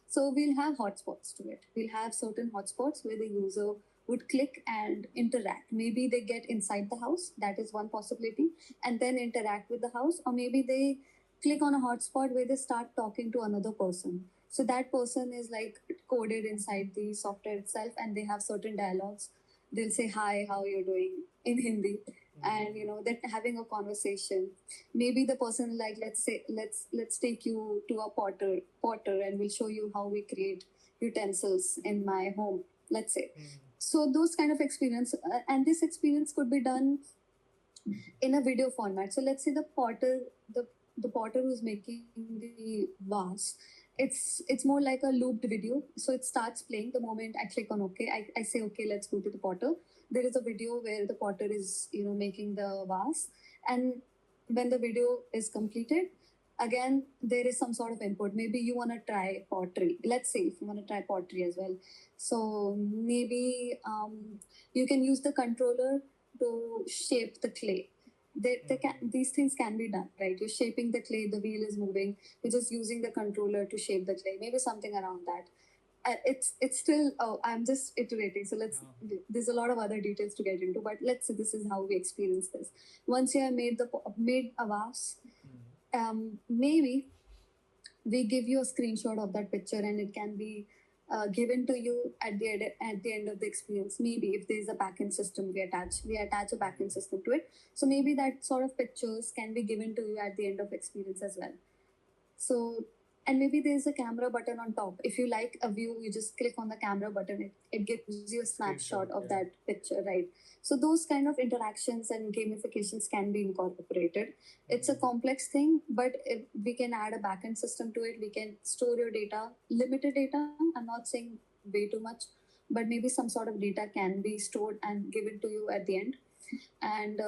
So we'll have hotspots to it. We'll have certain hotspots where the user would click and interact. Maybe they get inside the house, that is one possibility, and then interact with the house, or maybe they click on a hotspot where they start talking to another person. So that person is like coded inside the software itself, and they have certain dialogues. They'll say, "Hi, how are you doing?" in Hindi, and they're having a conversation. Maybe the person, like, let's say, let's take you to a potter, and we'll show you how we create utensils in my home, let's say. So those kind of experience, and this experience could be done in a video format. So let's say the potter who's making the vase, it's more like a looped video. So it starts playing the moment I click on OK. I say okay, let's go to the potter. There is a video where the potter is making the vase, and when the video is completed, again there is some sort of input. Maybe you want to try pottery. Let's say if you want to try pottery as well, so maybe you can use the controller to shape the clay. These things can be done, right? You're shaping the clay, the wheel is moving, you're just using the controller to shape the clay, maybe something around that. It's still, I'm just iterating, so there's a lot of other details to get into, but let's say this is how we experience this. Once you have made a vase, maybe we give you a screenshot of that picture, and it can be given to you at the end of the experience. Maybe if there is a backend system, we attach a backend system to it. So maybe that sort of pictures can be given to you at the end of experience as well. So, and maybe there's a camera button on top. If you like a view, you just click on the camera button. It gives you a snapshot of that picture, right? So those kind of interactions and gamifications can be incorporated. It's a complex thing, but if we can add a backend system to it, we can store your data, limited data. I'm not saying way too much, but maybe some sort of data can be stored and given to you at the end. And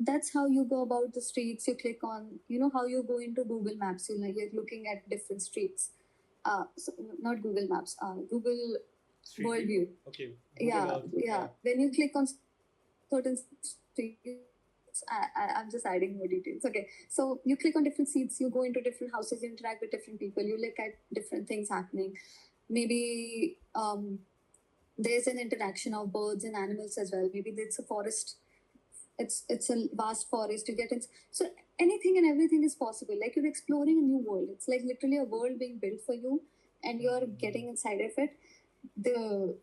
that's how you go about the streets. You click on, how you go into Google Maps. You're looking at different streets. So not Google Maps, Google Street World View. View. Okay. Yeah, yeah. When you click on certain streets, I'm just adding more details. Okay, so you click on different seats, you go into different houses, you interact with different people, you look at different things happening. Maybe there's an interaction of birds and animals as well. Maybe it's a forest. It's a vast forest. You get in. So anything and everything is possible. Like you're exploring a new world. It's like literally a world being built for you, and you're getting inside of it. The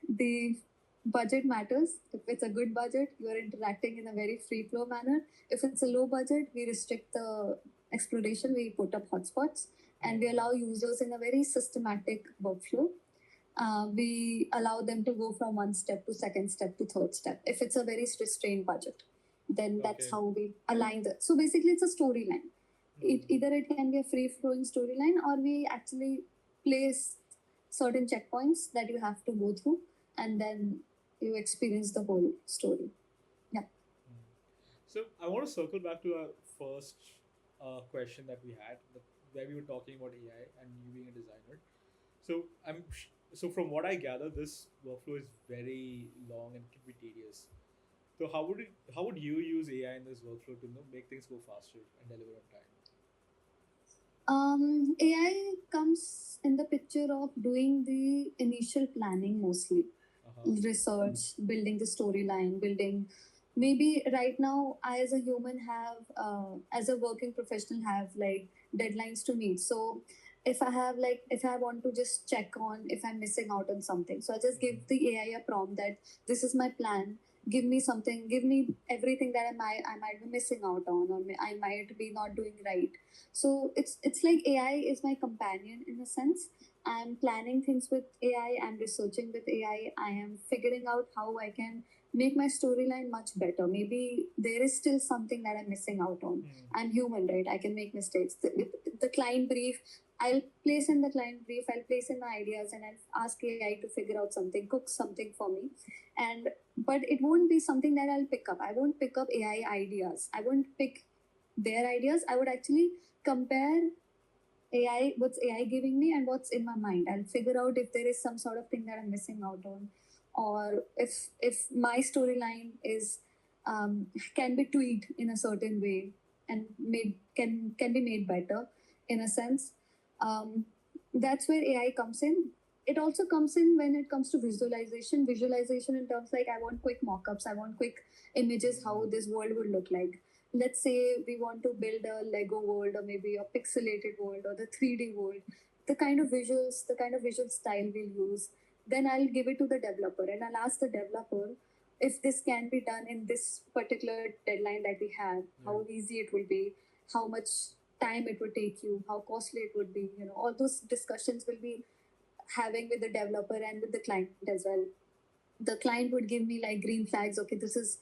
the budget matters. If it's a good budget, you're interacting in a very free flow manner. If it's a low budget, we restrict the exploration. We put up hotspots, and we allow users in a very systematic workflow. We allow them to go from one step to second step to third step. If it's a very restrained budget, then that's how we align the. So basically, it's a storyline. Either it can be a free flowing storyline, or we actually place certain checkpoints that you have to go through, and then you experience the whole story. Yeah. So I want to circle back to our first question that we had, where we were talking about AI and you being a designer. So from what I gather, this workflow is very long and can be tedious. So how would you use AI in this workflow to make things go faster and deliver on time? AI comes in the picture of doing the initial planning mostly, Uh-huh. research, building the storyline, building. Maybe right now, I as a human have, as a working professional, have like deadlines to meet. So if I want to just check on if I'm missing out on something, so I just give the AI a prompt that this is my plan. Give me something. Give me everything that I might be missing out on, or I might be not doing right. So it's like AI is my companion in a sense. I'm planning things with AI, I'm researching with AI, I am figuring out how I can make my storyline much better. Maybe there is still something that I'm missing out on. I'm human, right? I can make mistakes. The client brief, I'll place in the client brief, I'll place in my ideas, and I'll ask AI to figure out something, cook something for me. And but it won't be something that I'll pick up. I won't pick up AI ideas. I won't pick their ideas. I would actually compare what's AI giving me and what's in my mind. I'll figure out if there is some sort of thing that I'm missing out on, or if my storyline is can be tweaked in a certain way and made can be made better in a sense. Um, that's where AI comes in. It also comes in when it comes to visualization. Visualization in terms like I want quick mock-ups, I want quick images how this world would look like. Let's say we want to build a Lego world or maybe a pixelated world or the 3D world, the kind of visual style we'll use, then I'll give it to the developer and I'll ask the developer if this can be done in this particular deadline that we have, how easy it will be, how much time it would take you, how costly it would be. All those discussions will be having with the developer and with the client as well. The client would give me like green flags. Okay, this is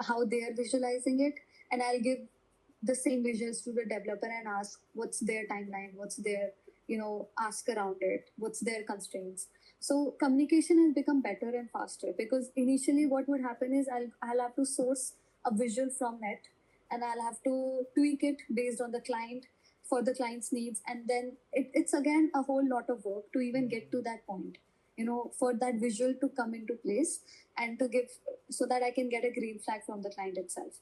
how they are visualizing it, and I'll give the same visuals to the developer and ask what's their timeline, what's their ask around it, what's their constraints. So communication has become better and faster because initially what would happen is I'll have to source a visual from net and I'll have to tweak it based on the client for the client's needs, and then it's again a whole lot of work to even get to that point, for that visual to come into place and to give so that I can get a green flag from the client itself.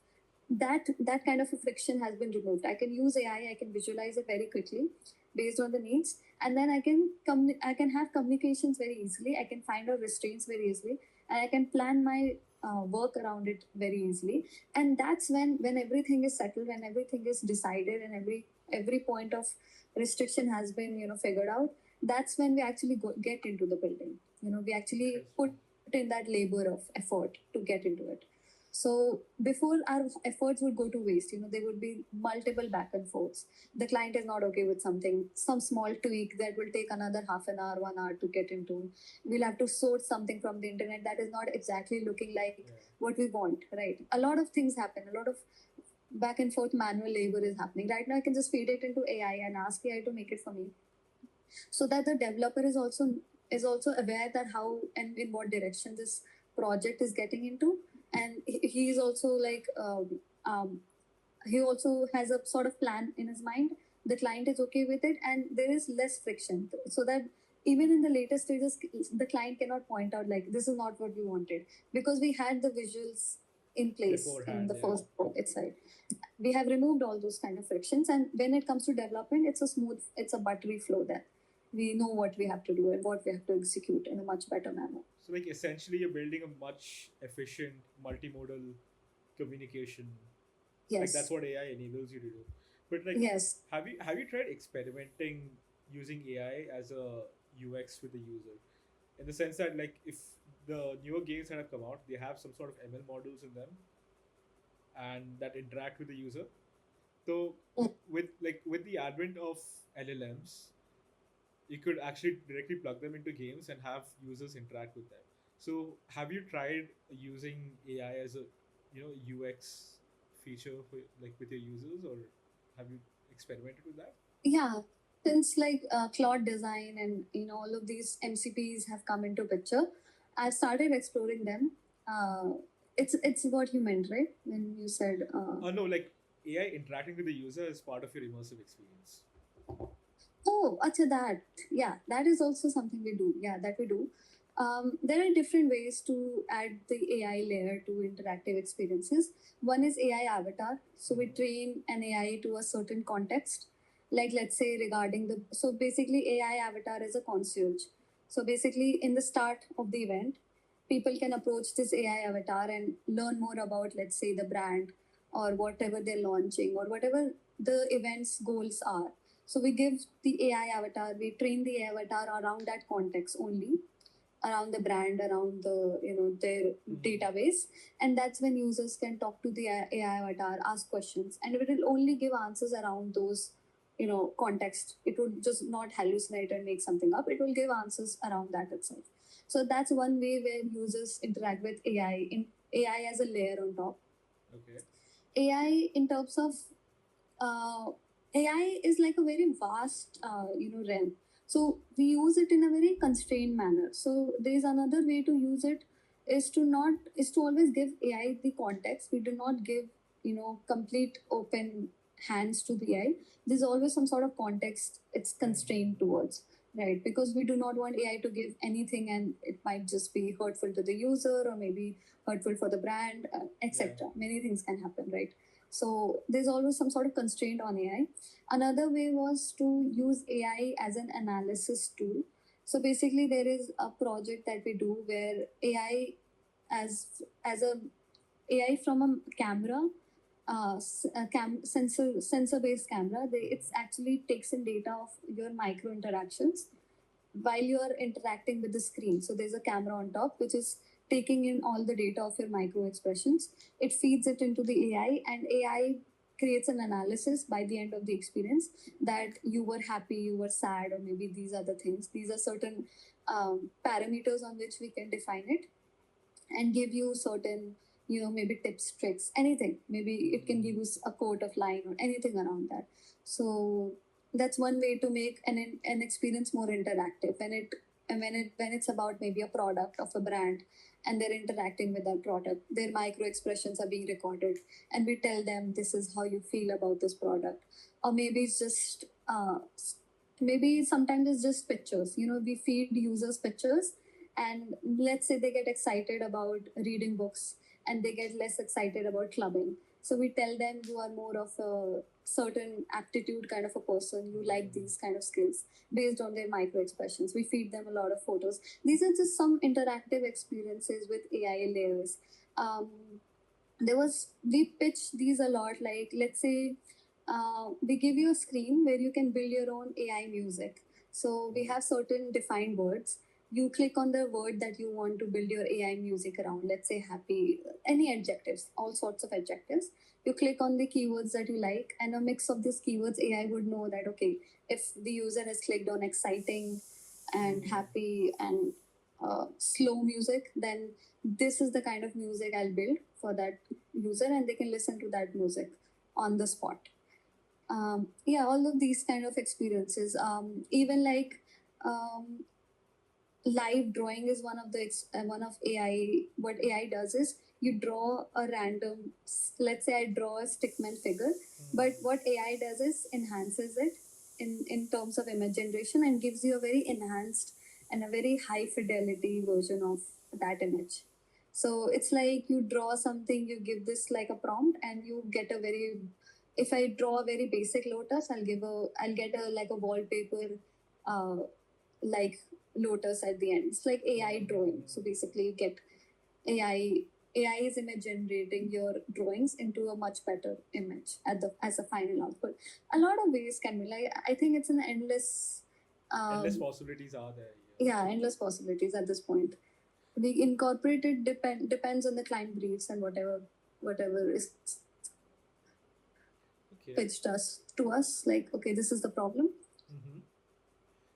That kind of a friction has been removed. I can use AI, I can visualize it very quickly based on the needs, and then I can have communications very easily. I can find out restraints very easily, and I can plan my work around it very easily. And that's when everything is settled, when everything is decided, and every point of restriction has been figured out. That's when we actually get into the building. We actually put in that labor of effort to get into it. So before our efforts would go to waste, there would be multiple back and forths. The client is not okay with something, some small tweak that will take another half an hour, 1 hour to get into. We'll have to source something from the internet that is not exactly looking like what we want, right? A lot of things happen, a lot of back and forth manual labor is happening. Right now, I can just feed it into AI and ask AI to make it for me, so that the developer is also aware that how and in what direction this project is getting into, and he is also like he also has a sort of plan in his mind. The client is okay with it, and there is less friction, so that even in the later stages, the client cannot point out like this is not what we wanted because we had the visuals in place beforehand, in the first book itself. We have removed all those kind of frictions, and when it comes to development, it's a buttery flow there. We know what we have to do and what we have to execute in a much better manner. So, like, essentially, you're building a much efficient multimodal communication. Yes. Like, that's what AI enables you to do. But, like, yes. Have you tried experimenting using AI as a UX with the user? In the sense that, like, if the newer games that have come out, they have some sort of ML models in them and that interact with the user. So, with the advent of LLMs, you could actually directly plug them into games and have users interact with them. So, have you tried using AI as a UX feature for like with your users, or have you experimented with that? Yeah, since like Claude Design and all of these MCPs have come into picture, I started exploring them. It's what you meant, right? When you said No, like AI interacting with the user is part of your immersive experience. oh, acha, that is also something we do. Yeah, that we do. There are different ways to add the AI layer to interactive experiences. One is AI avatar. So we train an AI to a certain context. Like, let's say regarding the, so basically AI avatar is a concierge. So basically in the start of the event, people can approach this AI avatar and learn more about, let's say, the brand or whatever they're launching or whatever the event's goals are. So we give the AI avatar, we train the AI avatar around that context only, around the brand, around the, their database. And that's when users can talk to the AI avatar, ask questions, and it will only give answers around those, context. It would just not hallucinate and make something up. It will give answers around that itself. So that's one way where users interact with AI, in AI as a layer on top. Okay. AI in terms of uh, AI is like a very vast, realm. So we use it in a very constrained manner. So there is another way to use it, is to always give AI the context. We do not give, complete open hands to the AI. There's always some sort of context it's constrained towards, right? Because we do not want AI to give anything, and it might just be hurtful to the user or maybe hurtful for the brand, etc. Many things can happen, right? So there's always some sort of constraint on AI. Another way was to use AI as an analysis tool. So basically, there is a project that we do where AI as a AI from a camera, sensor based camera. It's actually takes in data of your micro interactions while you are interacting with the screen. So there's a camera on top which is taking in all the data of your micro expressions. It feeds it into the AI, and AI creates an analysis by the end of the experience that you were happy, you were sad, or maybe these are the things. These are certain parameters on which we can define it and give you certain, maybe tips, tricks, anything. Maybe it can give you a quote of line or anything around that. So that's one way to make an experience more interactive. When it's about maybe a product of a brand, and they're interacting with that product, their micro expressions are being recorded, and we tell them this is how you feel about this product. Or maybe it's just maybe sometimes it's just pictures. We feed users pictures, and let's say they get excited about reading books and they get less excited about clubbing. So we tell them you are more of a certain aptitude kind of a person, you like these kind of skills based on their micro expressions. We feed them a lot of photos. These are just some interactive experiences with AI layers. um, we pitch these a lot, like let's say we give you a screen where you can build your own AI music. So we have certain defined words. You click on the word that you want to build your AI music around, let's say happy, any adjectives, all sorts of adjectives. You click on the keywords that you like, and a mix of these keywords, AI would know that, okay, if the user has clicked on exciting and happy and slow music, then this is the kind of music I'll build for that user, and they can listen to that music on the spot. Yeah, all of these kind of experiences. Even like um, live drawing is one of AI. What AI does is you draw a random. Let's say I draw a stickman figure, but what AI does is enhances it in terms of image generation and gives you a very enhanced and a very high fidelity version of that image. So it's like you draw something, you give this like a prompt, and you get a very. If I draw a very basic lotus, I'll get a like a wallpaper, uh, like lotus at the end. It's like AI drawing. So basically, you get AI. AI is image generating your drawings into a much better image as a final output. A lot of ways can be like. I think it's an endless. Endless possibilities are there. Yeah, endless possibilities at this point. We incorporate it depends on the client briefs and whatever is Okay. pitched us to us. Like, okay, this is the problem,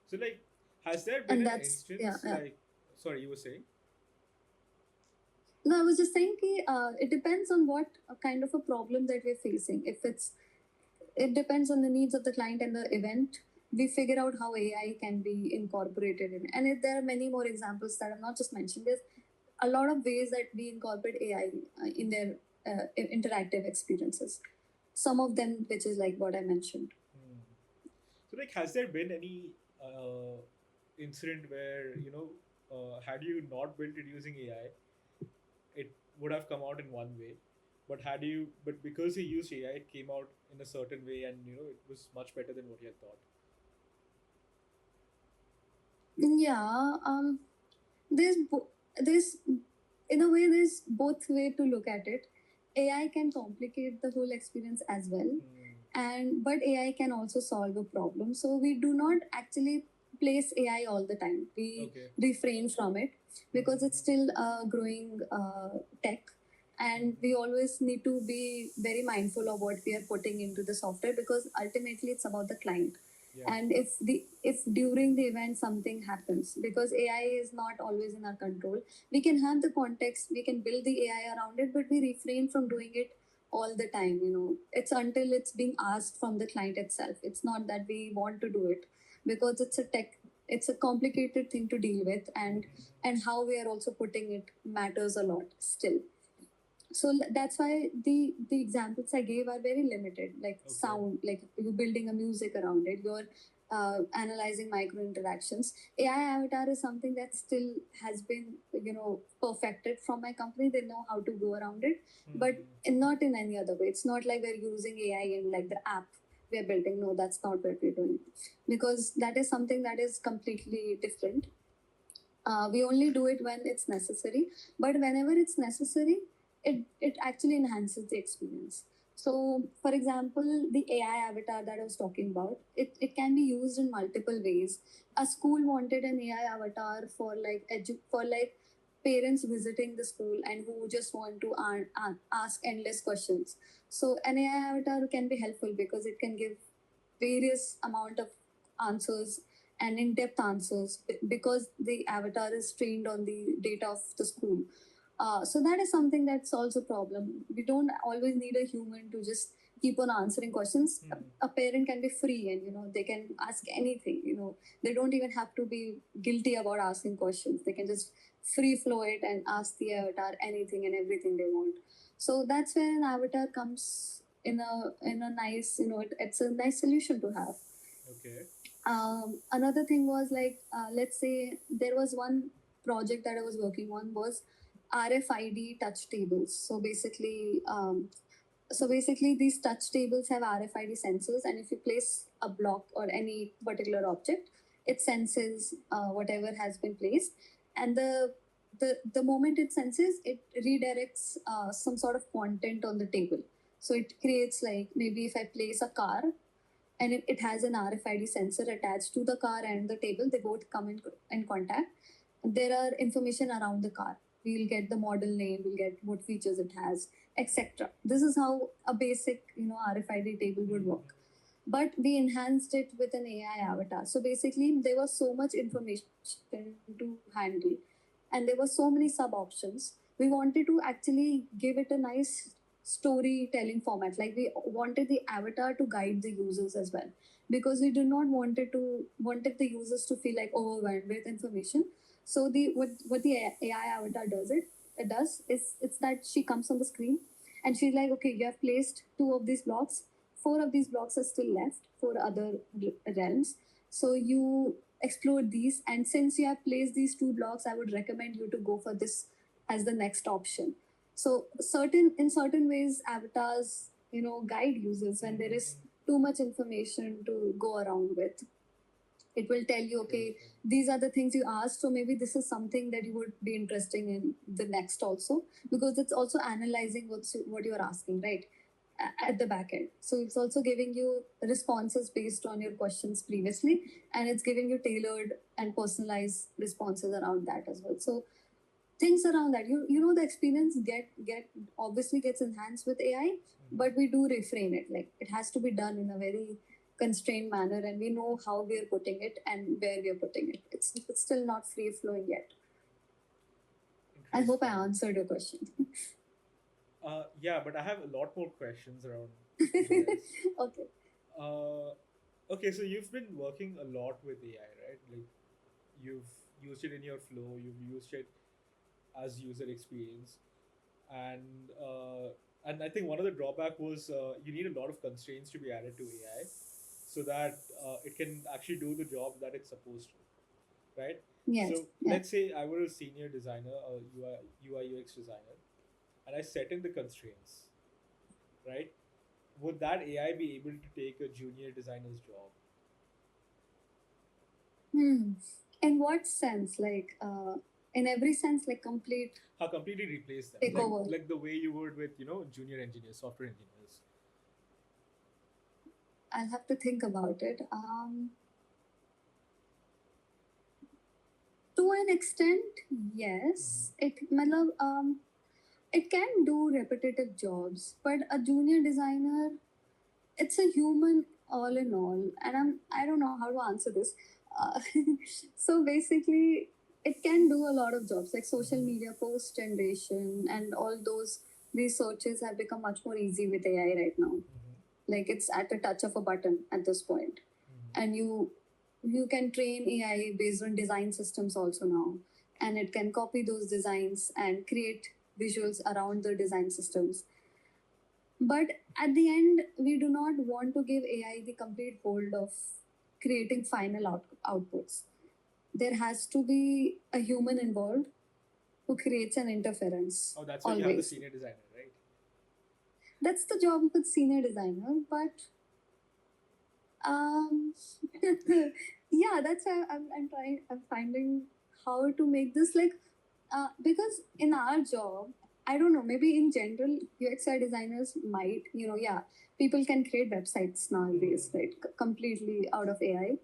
So, like, has there been and an that's yeah. instance like, sorry, you were saying? No, I was just saying it depends on what kind of a problem that we're facing. It depends on the needs of the client and the event. We figure out how AI can be incorporated in, and there are many more examples that I'm not just mentioning. There's a lot of ways that we incorporate AI in their interactive experiences. Some of them, which is like what I mentioned. So, like, has there been any incident where, had you not built it using AI, it would have come out in one way, but because he used AI, it came out in a certain way, and it was much better than what he had thought. Yeah, there's there's in a way there's both way to look at it. AI can complicate the whole experience as well, Hmm. and but AI can also solve a problem. So we do not actually place AI all the time. We Okay. refrain from it because it's still a growing tech, and we always need to be very mindful of what we are putting into the software because ultimately it's about the client. Yeah. And if during the event something happens, because AI is not always in our control, we can have the context, we can build the AI around it, but we refrain from doing it all the time. It's until it's being asked from the client itself. It's not that we want to do it, because it's a complicated thing to deal with, and how we are also putting it matters a lot still. So that's why the examples I gave are very limited, like Okay. sound, like you're building a music around it, you're analyzing micro interactions. AI avatar is something that still has been perfected from my company. They know how to go around it, but not in any other way. It's not like we're using AI in like the app we're building. No, that's not what we're doing, because that is something that is completely different. We only do it when it's necessary, but whenever it's necessary, it actually enhances the experience. So for example, the AI avatar that I was talking about, it can be used in multiple ways. A school wanted an AI avatar for like for like parents visiting the school and who just want to ask endless questions. So an AI avatar can be helpful because it can give various amount of answers and in-depth answers because the avatar is trained on the data of the school. So that is something that solves a problem. We don't always need a human to just keep on answering questions. A parent can be free, and they can ask anything. They don't even have to be guilty about asking questions. They can just free flow it and ask the avatar anything and everything they want. So that's where an avatar comes in a nice, it's a nice solution to have. Okay. Another thing was like, let's say there was one project that I was working on was RFID touch tables. So basically these touch tables have RFID sensors, and if you place a block or any particular object, it senses whatever has been placed, and the moment it senses, it redirects some sort of content on the table. So it creates, like, maybe if I place a car and it has an RFID sensor attached to the car and the table, they both come in contact. There are information around the car. We'll get the model name, we'll get what features it has, etc. This is how a basic, RFID table would work. But we enhanced it with an AI avatar. So basically, there was so much information to handle, and there were so many sub options. We wanted to actually give it a nice storytelling format. Like, we wanted the avatar to guide the users as well, because we did not wanted the users to feel like overwhelmed with information. So the what the AI avatar does is, it's that she comes on the screen and she's like, okay, you have placed 2 of these blocks, 4 of these blocks are still left for other realms. So you explore these, and since you have placed these 2 blocks, I would recommend you to go for this as the next option. So in certain ways, avatars, guide users when there is too much information to go around with. It will tell you, okay, these are the things you asked, so maybe this is something that you would be interested in the next also, because it's also analyzing what you're asking, right, at the back end. So it's also giving you responses based on your questions previously, and it's giving you tailored and personalized responses around that as well. So things around that, the experience get obviously gets enhanced with AI, but we do refrain it. Like, it has to be done in a very constrained manner, and we know how we are putting it and where we are putting it. It's still not free flowing yet. I hope I answered your question. Yeah, but I have a lot more questions around this. Okay. Okay, so you've been working a lot with AI, right? Like, you've used it in your flow, you've used it as user experience, and I think one of the drawback was you need a lot of constraints to be added to AI so that it can actually do the job that it's supposed to, right? Yes. So Yeah. let's say I were a senior designer, a UI UX designer, and I set in the constraints. right? Would that AI be able to take a junior designer's job? Hmm. In what sense? In every sense, like complete How completely replace them, takeover. like the way you would with junior engineers, software engineers. I'll have to think about it. To an extent, yes. It can do repetitive jobs, but a junior designer, it's a human all in all, and I don't know how to answer this. Uh, so basically, it can do a lot of jobs like social media post generation and all those researches have become much more easy with AI right now. Like it's at a touch of a button at this point, and you can train AI based on design systems also now, and it can copy those designs and create visuals around the design systems. But at the end, we do not want to give AI the complete hold of creating final outputs. There has to be a human involved who creates an interference. Oh, that's why you have the Always. senior designer, right? That's the job of a senior designer, but um, yeah, that's why I'm finding how to make this like, because in our job, I don't know, maybe in general, UXI designers might, yeah, people can create websites nowadays, right, completely out of AI.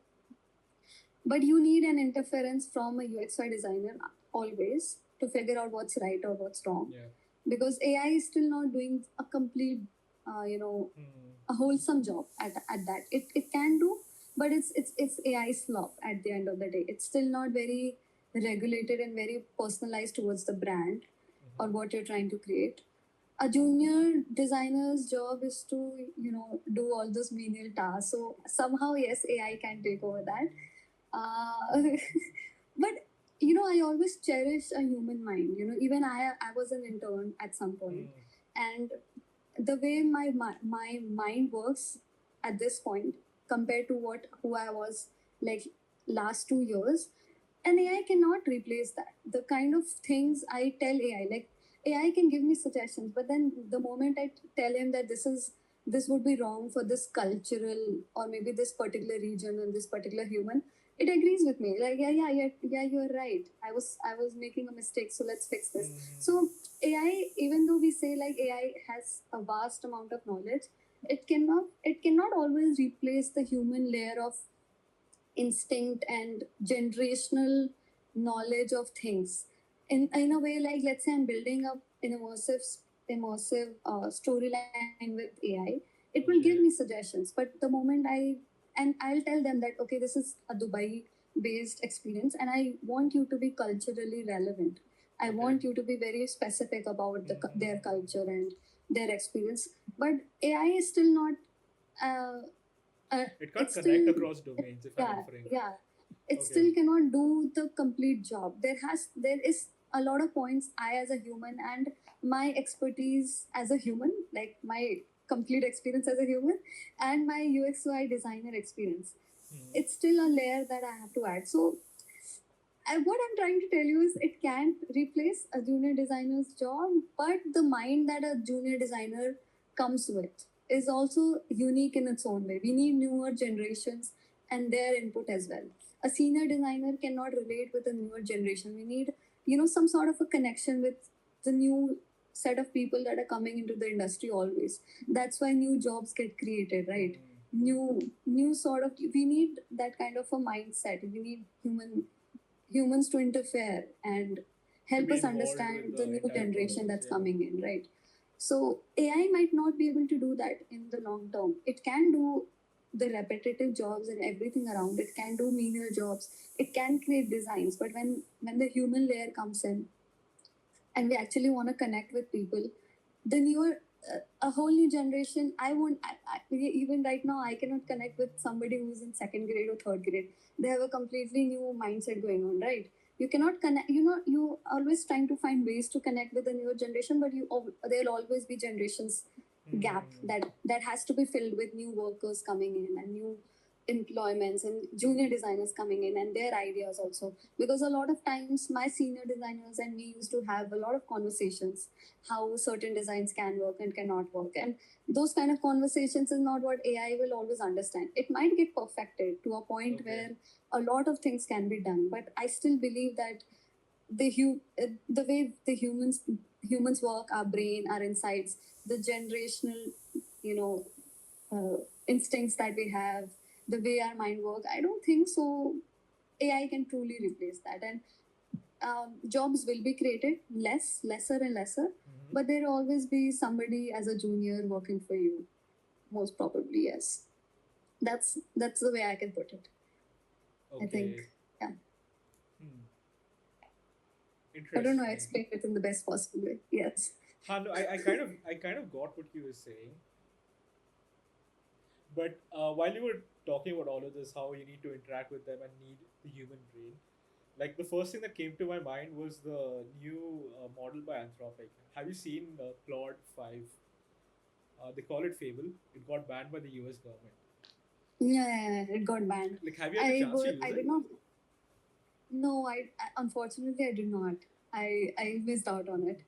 But you need an interference from a UXI designer always to figure out what's right or what's wrong. Yeah. Because AI is still not doing a complete, a wholesome job at that. It can do, but it's AI slop at the end of the day. It's still not very regulated and very personalized towards the brand or what you're trying to create. A junior designer's job is to do all those menial tasks. So somehow yes, AI can take over that. But I always cherish a human mind. Even I was an intern at some point, and the way my mind works at this point compared to who I was like last 2 years, and AI cannot replace that. The kind of things I tell AI, like AI can give me suggestions, but then the moment I tell him that this would be wrong for this cultural or maybe this particular region and this particular human, it agrees with me. Like yeah, you're right. I was making a mistake, so let's fix this. So AI, even though we say like AI has a vast amount of knowledge, it cannot always replace the human layer of instinct and generational knowledge of things. In a way, like let's say I'm building up an immersive storyline with AI, it will give me suggestions. But the moment I'll tell them that okay, this is a Dubai based experience, and I want you to be culturally relevant. I want you to be very specific about their culture and their experience. But AI is still not. It can't It's connect still across domains, if I'm inferring. yeah, it Okay. still cannot do the complete job. There is a lot of points I as a human and my expertise as a human, like my complete experience as a human and my UX/UI designer experience. It's still a layer that I have to add. So what I'm trying to tell you is it can't replace a junior designer's job, but the mind that a junior designer comes with is also unique in its own way. We need newer generations and their input as well. A senior designer cannot relate with a newer generation. We need, some sort of a connection with the new set of people that are coming into the industry always. That's why new jobs get created, right? New sort of, we need that kind of a mindset. We need humans to interfere and help be us involved understand with the the new entire generation process, that's yeah. coming in, right? So AI might not be able to do that in the long term. It can do the repetitive jobs and everything around. It can do menial jobs. It can create designs. But when the human layer comes in and we actually want to connect with people, the newer a whole new generation. I won't even right now I cannot connect with somebody who's in second grade or third grade. They have a completely new mindset going on, right? You cannot connect. You always trying to find ways to connect with the newer generation, but there'll always be generations gap that has to be filled with new workers coming in and employments and junior designers coming in and their ideas also, because a lot of times my senior designers and me used to have a lot of conversations how certain designs can work and cannot work, and those kind of conversations is not what AI will always understand. It might get perfected to a point Okay. where a lot of things can be done, but I still believe that the way the humans work, our brain, our insights, the generational, you know, instincts that we have, the way our mind work, I don't think so AI can truly replace that. And jobs will be created lesser and lesser, Mhm. but there will always be somebody as a junior working for you. Most probably, yes. That's the way I can put it. I think, Okay. yeah. Hmm. I don't know. I Interesting. explained it in the best possible way. Yes. No, I kind of got what you were saying. But while you were talking about all of this, how you need to interact with them and need the human brain, like the first thing that came to my mind was the new model by Anthropic. Have you seen Claude 5? They call it Fable. It got banned by the US government. Yeah, it got banned. Like, have you had the chance to use I it? did not. No, unfortunately I did not. I missed out on it.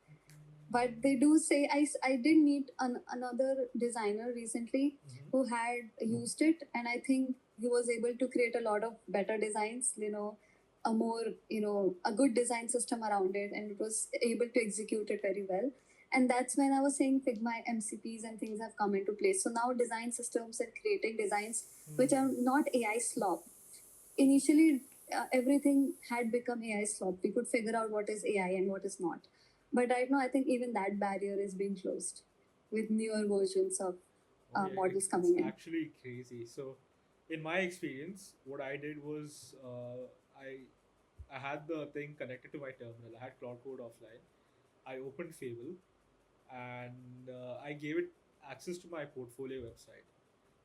But they do say I did meet another designer recently Mhm. who had used it, and I think he was able to create a lot of better designs. A more a good design system around it, and it was able to execute it very well. And that's when I was saying Figma MCPs and things have come into place. So now design systems and creating designs which are Hmm. not AI slop. Initially, everything had become AI slop. We could figure out what is AI and what is not. But right now, I think even that barrier is being closed with newer versions of Oh yeah, models it's coming in. actually crazy. So, in my experience, what I did was I had the thing connected to my terminal. I had Cloud Code offline. I opened Fable, and I gave it access to my portfolio website.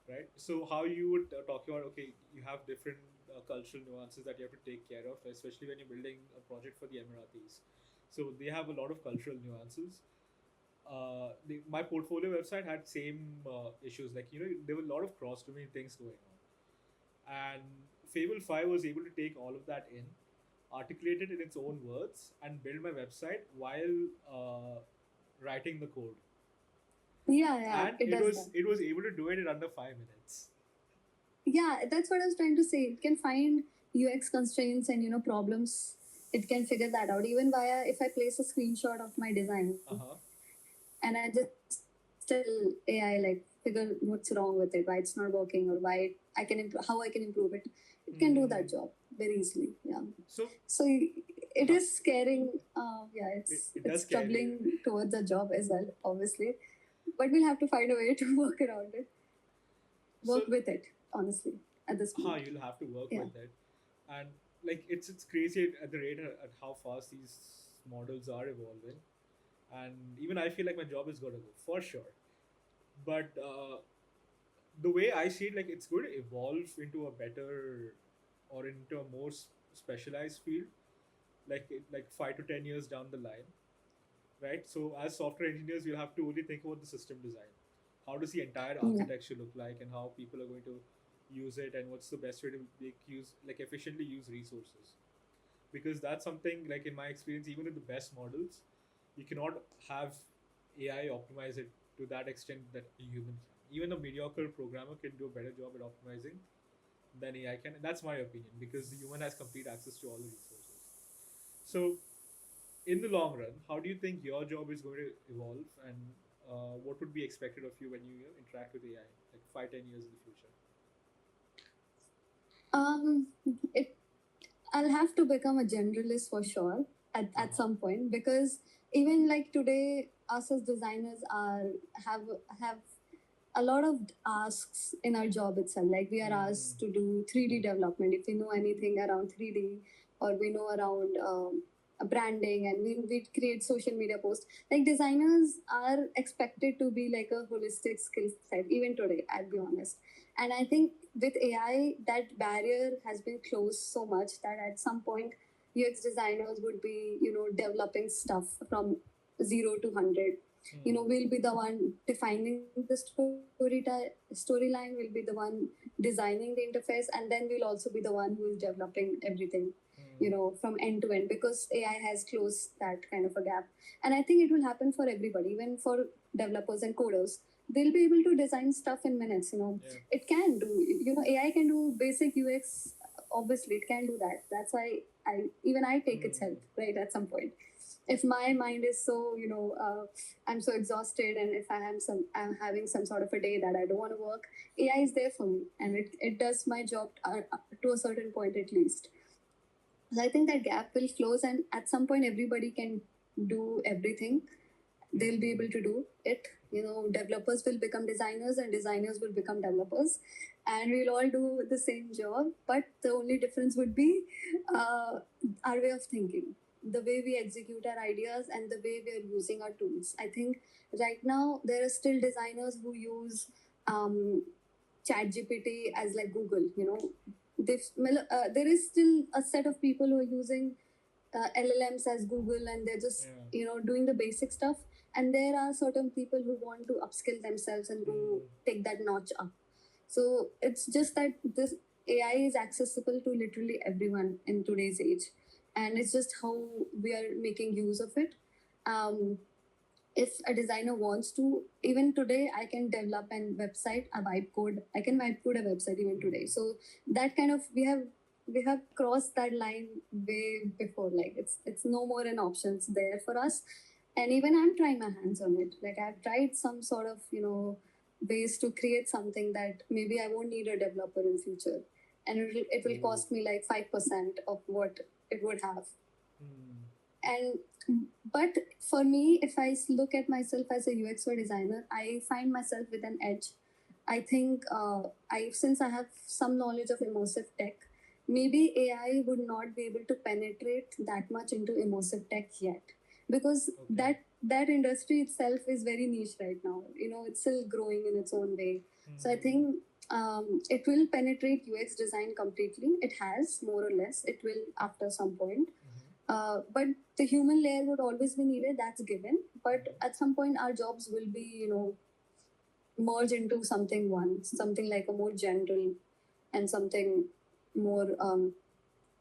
Right. So how you would talk about, okay, you have different cultural nuances that you have to take care of, especially when you're building a project for the Emiratis. So they have a lot of cultural nuances. My portfolio website had same issues, like there were a lot of cross domain things going on, and Fable 5 was able to take all of that in, articulate it in its own words, and build my website while writing the code, Yeah, yeah, and it it does was that. it was able to do it in under 5 minutes. Yeah, that's what I was trying to say. It can find UX constraints and problems. It can figure that out even via if I place a screenshot of my design Uh-huh. and I just tell AI like figure what's wrong with it, why it's not working, or why I can how I can improve it. It can do that Hmm. job very easily. Yeah. So So it uh, is scaring. Yeah, it does it's scare you. troubling towards the job as well, obviously. But we'll have to find a way to work around it, So work with it. Honestly, at this point. you'll have to work Yeah. with it, and like it's crazy at the rate at how fast these models are evolving, and even I feel like my job is gonna go for sure. But the way I see it, like it's going to evolve into a better or into a more specialized field, like 5 to 10 years down the line, right? So as software engineers, we'll have to only think about the system design. How does the entire Yeah. architecture look like, and how people are going to use it, and what's the best way to make use like efficiently use resources? Because that's something, like in my experience, even with the best models, you cannot have AI optimize it to that extent that a human can. Even a mediocre programmer can do a better job at optimizing than AI can, and that's my opinion, because the human has complete access to all the resources. So in the long run, how do you think your job is going to evolve, and what would be expected of you when you interact with AI, like 5, 10 years in the future? Um. It I'll have to become a generalist for sure at Uh-huh. some point, because even like today, us as designers have have a lot of asks in our job itself. Like we are Hmm. asked to do 3D development if we know anything around 3D, or we know around branding, and we create social media posts. Like designers are expected to be like a holistic skill set even today, I'll be honest. And I think with AI, that barrier has been closed so much that at some point UX designers would be developing stuff from 0 to 100. We'll be the one defining the storyline, we'll be the one designing the interface, and then we'll also be the one who is developing everything, from end to end, because AI has closed that kind of a gap. And I think it will happen for everybody, even for developers and coders. They'll be able to design stuff in minutes. Yeah. It can do, AI can do basic UX. Obviously, it can do that. That's why I take its help, right, at some point. If my mind is so, I'm so exhausted, and if I'm having some sort of a day that I don't want to work, AI is there for me, and it does my job to a certain point at least. So I think that gap will close, and at some point, everybody can do everything. They'll be able to do it. Developers will become designers, and designers will become developers, and we'll all do the same job. But the only difference would be our way of thinking, the way we execute our ideas, and the way we are using our tools. I think right now there are still designers who use ChatGPT as like Google. There is still a set of people who are using LLMs as Google, and they're just doing the basic stuff. And there are certain people who want to upskill themselves and go take that notch up. So it's just that this AI is accessible to literally everyone in today's age, and it's just how we are making use of it. If a designer wants to, even today, I can develop a website, a vibe code. I can vibe code a website even today. So that kind of we have crossed that line way before. Like it's no more an option. It's there for us, and even I'm trying my hands on it. Like I've tried some sort of ways to create something that maybe I won't need a developer in future, and it will cost me like 5% of what it would have. And but for me, if I look at myself as a UX or designer, I find myself with an edge. I think since I have some knowledge of immersive tech, maybe AI would not be able to penetrate that much into immersive tech yet, because that industry itself is very niche right now. It's still growing in its own way. So I think it will penetrate UX design completely. It has, more or less. It will after some point. But the human layer would always be needed. That's given. But at some point, our jobs will be, merge into something like a more general and something more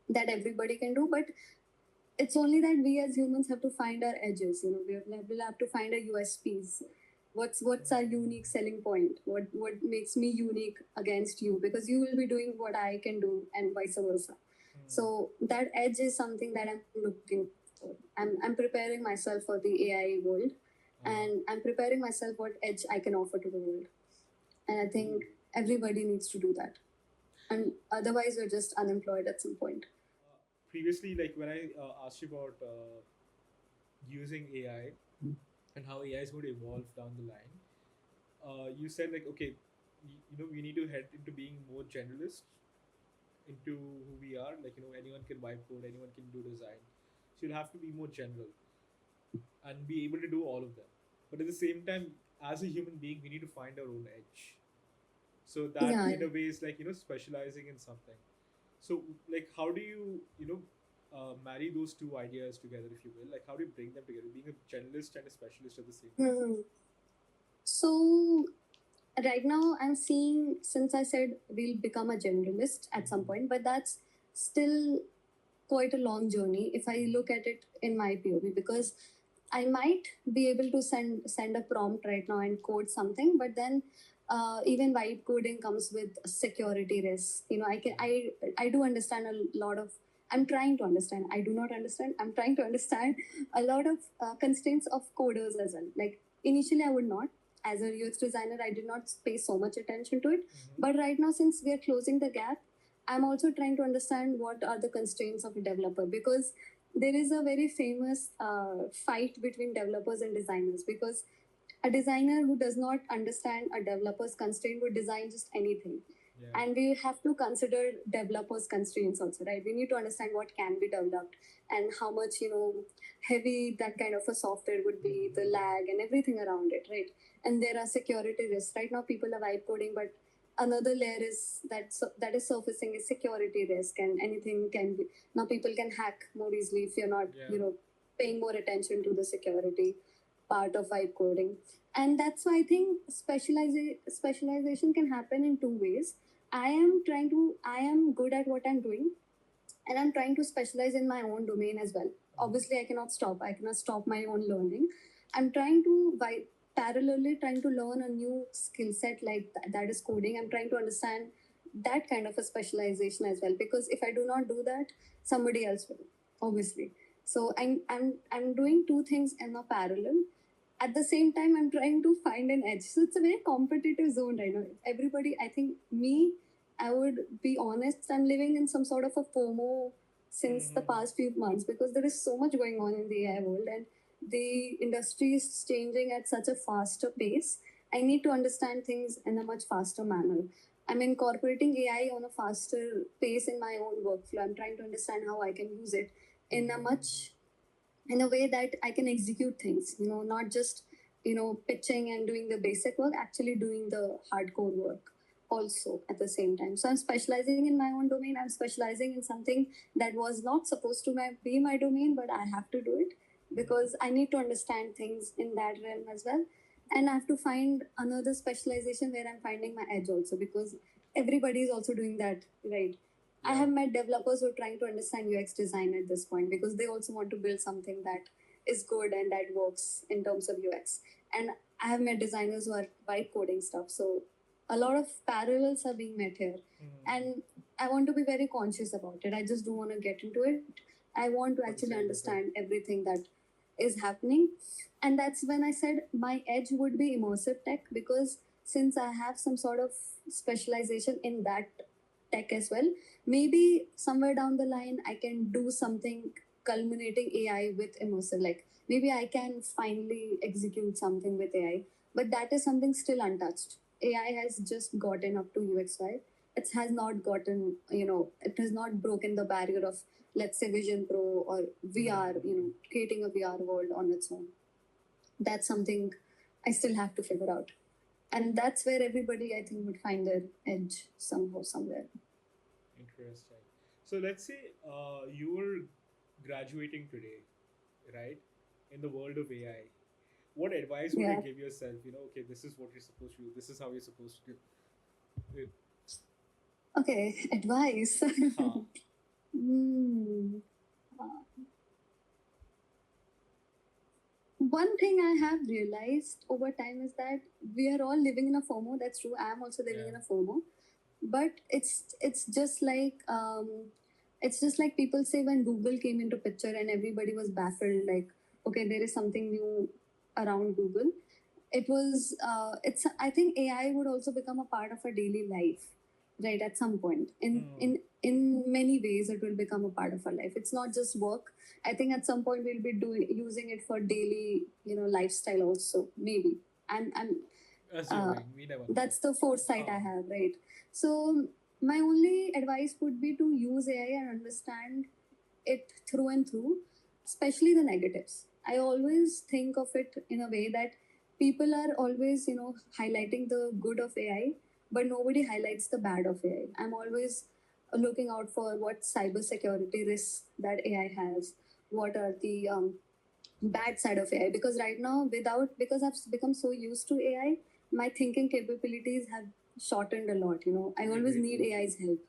that everybody can do. But it's only that we as humans have to find our edges. We'll have to find our USPs. What's our unique selling point? What makes me unique against you? Because you will be doing what I can do, and vice versa. So that edge is something that I'm looking for. I'm preparing myself for the AI world, and I'm preparing myself what edge I can offer to the world. And I think everybody needs to do that. And otherwise, we're just unemployed at some point. Previously, like when I asked you about using AI and how AI is going to evolve down the line, you said like, okay, we need to head into being more generalist into who we are. Like, anyone can vibe code, anyone can do design. So you'll have to be more general and be able to do all of them. But at the same time, as a human being, we need to find our own edge. So that in a way is like, specializing in something. So like, how do you, marry those two ideas together, if you will? Like, how do you bring them together, being a generalist and a specialist at the same time? So right now I'm seeing, since I said we'll become a generalist at some point, but that's still quite a long journey if I look at it in my POV, because I might be able to send a prompt right now and code something, but then even vibe coding comes with security risks. I do understand a lot of. I'm trying to understand. I do not understand. I'm trying to understand a lot of constraints of coders as well. Like initially, I would not. As a UX designer, I did not pay so much attention to it. But right now, since we are closing the gap, I'm also trying to understand what are the constraints of a developer, because there is a very famous fight between developers and designers, because a designer who does not understand a developer's constraint would design just anything. Yeah. And we have to consider developers' constraints also, right? We need to understand what can be developed and how much, heavy that kind of a software would be, the lag and everything around it, right? And there are security risks. Right now, people are vibe coding, but another layer is that is surfacing is security risk, and anything can be. Now people can hack more easily if you're not, paying more attention to the security part of vibe coding. And that's why I think specialization can happen in two ways. I am good at what I'm doing, and I'm trying to specialize in my own domain as well. Obviously, I cannot stop my own learning. I'm trying to, by parallelly trying to learn a new skill set like that is coding. I'm trying to understand that kind of a specialization as well, because if I do not do that, somebody else will, obviously. So I'm doing two things in a parallel. At the same time, I'm trying to find an edge. So it's a very competitive zone right now. Everybody, I think me, I would be honest, I'm living in some sort of a FOMO since the past few months, because there is so much going on in the AI world, and the industry is changing at such a faster pace. I need to understand things in a much faster manner. I'm incorporating AI on a faster pace in my own workflow. I'm trying to understand how I can use it in a way that I can execute things, not just, pitching and doing the basic work, actually doing the hardcore work also at the same time. So I'm specializing in my own domain. I'm specializing in something that was not supposed to be my domain, but I have to do it because I need to understand things in that realm as well. And I have to find another specialization where I'm finding my edge also, because everybody is also doing that, right? I have met developers who are trying to understand UX design at this point, because they also want to build something that is good and that works in terms of UX. And I have met designers who are vibe coding stuff. So a lot of parallels are being met here. And I want to be very conscious about it. I just don't want to get into it. I want to actually understand everything that is happening. And that's when I said my edge would be immersive tech, because since I have some sort of specialization in that tech as well, maybe somewhere down the line I can do something culminating AI with immersive. Like maybe I can finally execute something with AI, but that is something still untouched. AI has just gotten up to UXY. It has not gotten, it has not broken the barrier of, let's say, Vision Pro or VR, creating a VR world on its own. That's something I still have to figure out. And that's where everybody, I think, would find their edge somehow, somewhere. Interesting. So let's say you were graduating today, right? In the world of AI, what advice would you give yourself? Okay, this is what you're supposed to do. This is how you're supposed to do it. Okay, advice. One thing I have realized over time is that we are all living in a FOMO. That's true. I am also living in a FOMO, but it's just like people say when Google came into picture and everybody was baffled, like, okay, there is something new around Google. It was I think AI would also become a part of our daily life, right? At some point, in many ways, it will become a part of our life. It's not just work. I think at some point we'll be using it for daily, lifestyle also. Maybe. I'm that's the foresight I have, right? So my only advice would be to use AI and understand it through and through, especially the negatives. I always think of it in a way that people are always, highlighting the good of AI, but nobody highlights the bad of AI. I'm always looking out for what cybersecurity risks that AI has, what are the bad side of AI. Because right now, because I've become so used to AI, my thinking capabilities have shortened a lot. I always need AI's help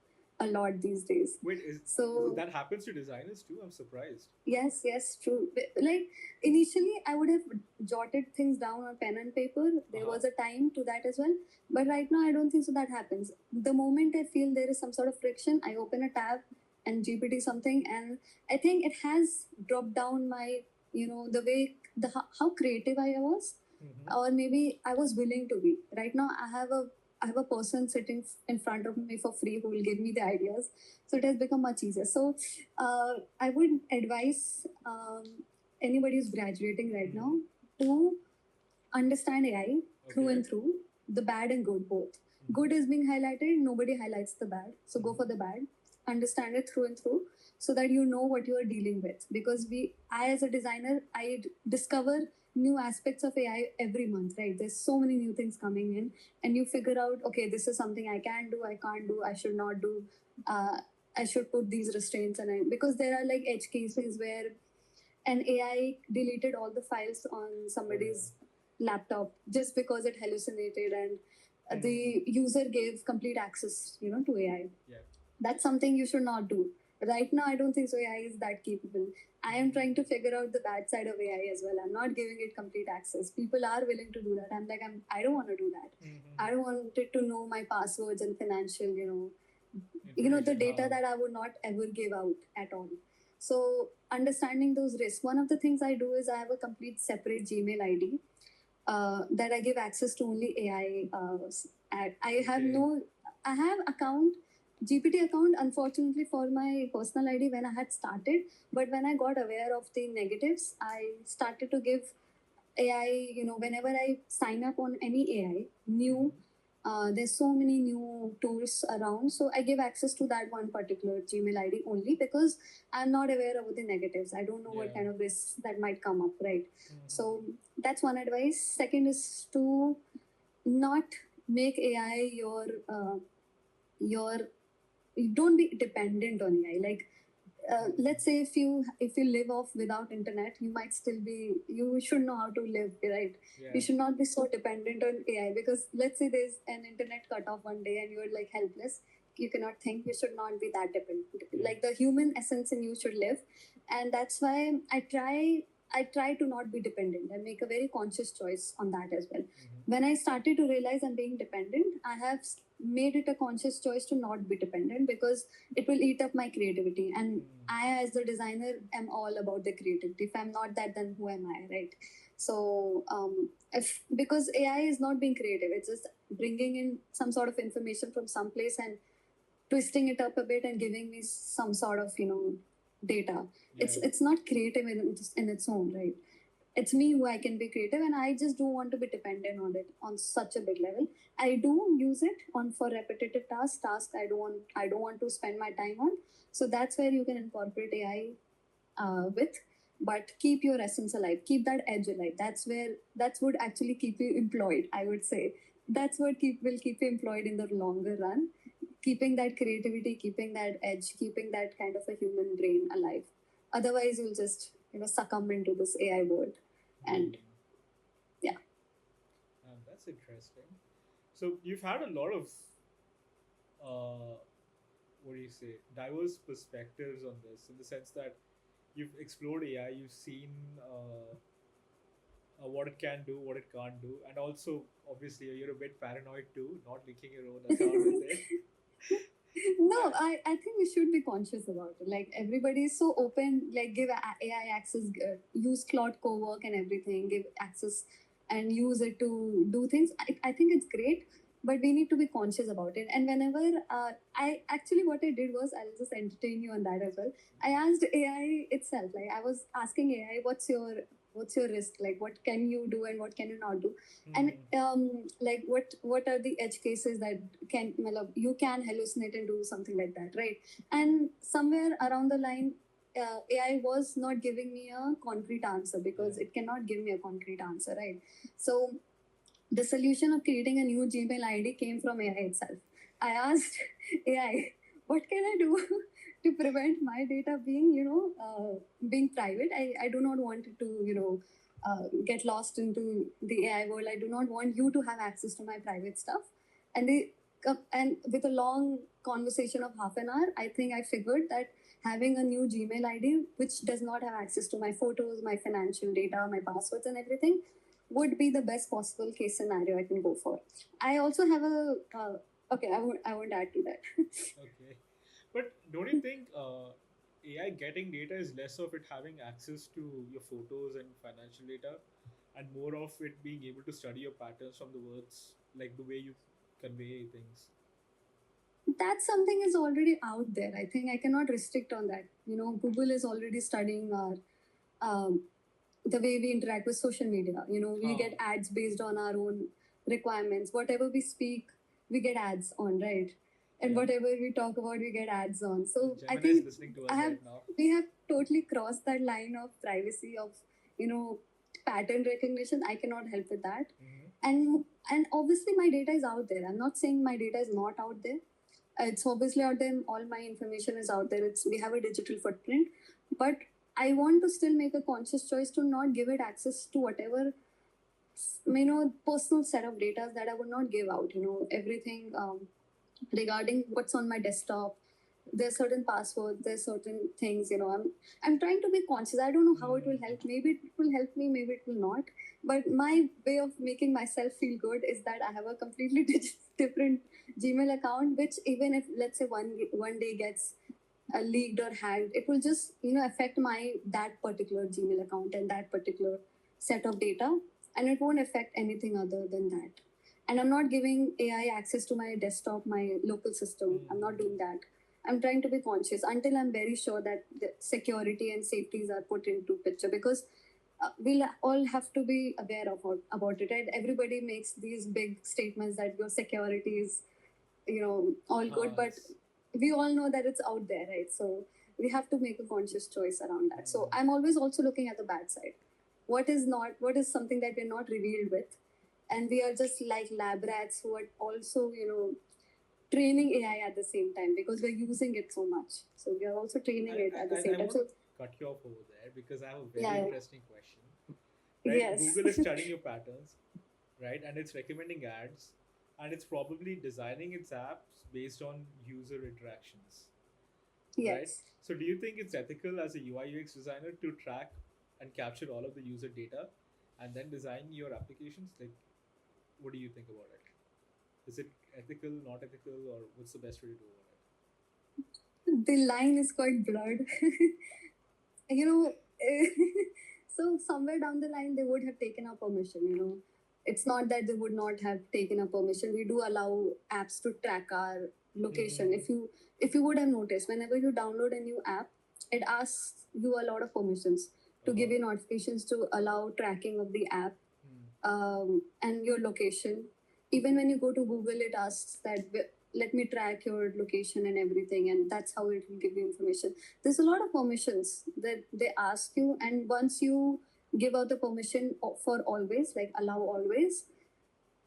a lot these days. Wait, so that happens to designers too? I'm surprised. Yes, true. Like initially, I would have jotted things down on pen and paper. There was a time to that as well, but right now I don't think so that happens. The moment I feel there is some sort of friction, I open a tab and GPT something, and I think it has dropped down my, the way how creative I was, or maybe I was willing to be. Right now, I have a person sitting in front of me for free who will give me the ideas. So it has become much easier. So I would advise anybody who's graduating right now to understand AI through and through, the bad and good both. Good is being highlighted, nobody highlights the bad. So go for the bad, understand it through and through, so that you know what you are dealing with. Because I as a designer, I discover new aspects of AI every month, right? There's so many new things coming in, and you figure out, okay, this is something I can do, I can't do, I should not do, I should put these restraints, because there are like edge cases where an AI deleted all the files on somebody's laptop just because it hallucinated, and the user gave complete access, to AI. Yeah. That's something you should not do. Right now, I don't think so. AI is that capable. I am trying to figure out the bad side of AI as well. I'm not giving it complete access. People are willing to do that. I'm like, I don't want to do that. I don't want it to know my passwords and financial, the data that I would not ever give out at all. So understanding those risks. One of the things I do is I have a complete separate Gmail ID that I give access to only AI. I have I have account GPT account, unfortunately, for my personal ID when I had started. But when I got aware of the negatives, I started to give AI, whenever I sign up on any AI, new, there's so many new tools around. So I give access to that one particular Gmail ID only because I'm not aware of the negatives. I don't know what kind of risks that might come up, right? So that's one advice. Second is to not make AI your don't be dependent on AI. Like let's say if you live off without internet, you should know how to live, right? You should not be so dependent on AI, because let's say there's an internet cut off one day and you're like helpless, you cannot think. You should not be that dependent. Like the human essence in you should live. And that's why I try to not be dependent. I make a very conscious choice on that as well. When I started to realize I'm being dependent, I have made it a conscious choice to not be dependent, because it will eat up my creativity. And I, as the designer, am all about the creativity. If I'm not that, then who am I, right? So, because AI is not being creative, it's just bringing in some sort of information from some place and twisting it up a bit and giving me some sort of data. It's not creative in its own right. It's me who I can be creative, and I just don't want to be dependent on it on such a big level. I do use it on for repetitive tasks I don't want to spend my time on. So that's where you can incorporate AI with, but keep your essence alive, keep that edge alive. That's what actually keep you employed, I would say. That's what will keep you employed in the longer run, keeping that creativity, keeping that edge, keeping that kind of a human brain alive. Otherwise you'll just succumb into this AI world. And yeah. That's interesting. So you've had a lot of what do you say, diverse perspectives on this, in the sense that you've explored AI, you've seen what it can do, what it can't do, and also obviously you're a bit paranoid too, not linking your own account with it. No, I think we should be conscious about it. Like everybody is so open, like give AI access, use Claude Cowork and everything, give access and use it to do things. I think it's great, but we need to be conscious about it. And whenever I actually what I did was, I'll just entertain you on that as well. I asked AI itself, like I was asking AI, what's your risk, like what can you do and what can you not do. And like what are the edge cases that you can hallucinate and do something like that, right? And somewhere around the line, AI was not giving me a concrete answer, because it cannot give me a concrete answer, right? So the solution of creating a new Gmail ID came from AI itself. I asked AI, what can I do to prevent my data being private? I do not want it to, get lost into the AI world. I do not want you to have access to my private stuff. And with a long conversation of half an hour, I think I figured that having a new Gmail ID, which does not have access to my photos, my financial data, my passwords, and everything, would be the best possible case scenario I can go for. I also have a okay. I won't add to that. Okay, but don't you think AI getting data is less of it having access to your photos and financial data, and more of it being able to study your patterns from the words, like the way you convey things? That something is already out there. I think I cannot restrict on that. Google is already studying our the way we interact with social media. We get ads based on our own requirements. Whatever we speak, we get ads on, right? And whatever we talk about, we get ads on. So I Gemini is think listening to us right now. we have totally crossed that line of privacy, of pattern recognition. I cannot help with that. And obviously my data is out there. I'm not saying my data is not out there. It's obviously out there. All my information is out there. We have a digital footprint, but I want to still make a conscious choice to not give it access to whatever personal set of data that I would not give out. Everything regarding what's on my desktop. There's certain passwords, there's certain things. I'm trying to be conscious. I don't know how it will help. Maybe it will help me, maybe it will not. But my way of making myself feel good is that I have a completely different Gmail account, which even if let's say one day gets leaked or hacked, it will just affect my that particular Gmail account and that particular set of data, and it won't affect anything other than that. And I'm not giving AI access to my desktop, my local system. I'm not doing that. I'm trying to be conscious until I'm very sure that the security and safeties are put into picture, because we'll all have to be aware about it, right? Everybody makes these big statements that your security is all good, but Yes. we all know that it's out there, right? So we have to make a conscious choice around that. So I'm always also looking at the bad side. What is something that we're not revealed with, and we are just like lab rats who are also training AI at the same time, because we're using it so much. So we are also training it at the same I time. want So to cut you off over there because I have a very yeah, interesting question. Right? yes, Google is studying your patterns, right? And it's recommending ads, and it's probably designing its apps based on user interactions, right? yes. So, do you think it's ethical as a UI UX designer to track and capture all of the user data and then design your applications? Like, what do you think about it? Is it ethical, not ethical, or what's the best way to do about The line is quite blurred. you know, so somewhere down the line they would have taken our permission. It's not that they would not have taken our permission. We do allow apps to track our location. Mhm. If you would have noticed, whenever you download a new app, it asks you a lot of permissions to it? give you notifications, to allow tracking of the app, and your location. Even when you go to Google, it asks that let me track your location and everything, and that's how it will give you information. There's a lot of permissions that they ask you, and once you give out the permission for always, like allow always,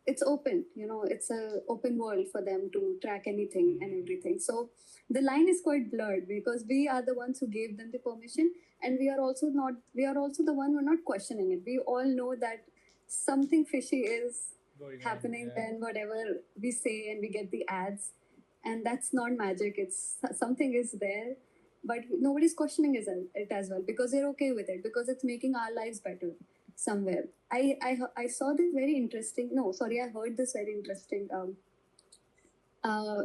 it's open. It's a open world for them to track anything and everything. So the line is quite blurred, because we are the ones who gave them the permission, and we are also the one who are not questioning it. We all know that something fishy is Going on, happening yeah. when whatever we say and we get the ads, and that's not magic. It's something is there, but nobody's questioning it as well, because they're okay with it, because it's making our lives better somewhere. I saw this very interesting. No, sorry, I heard this very interesting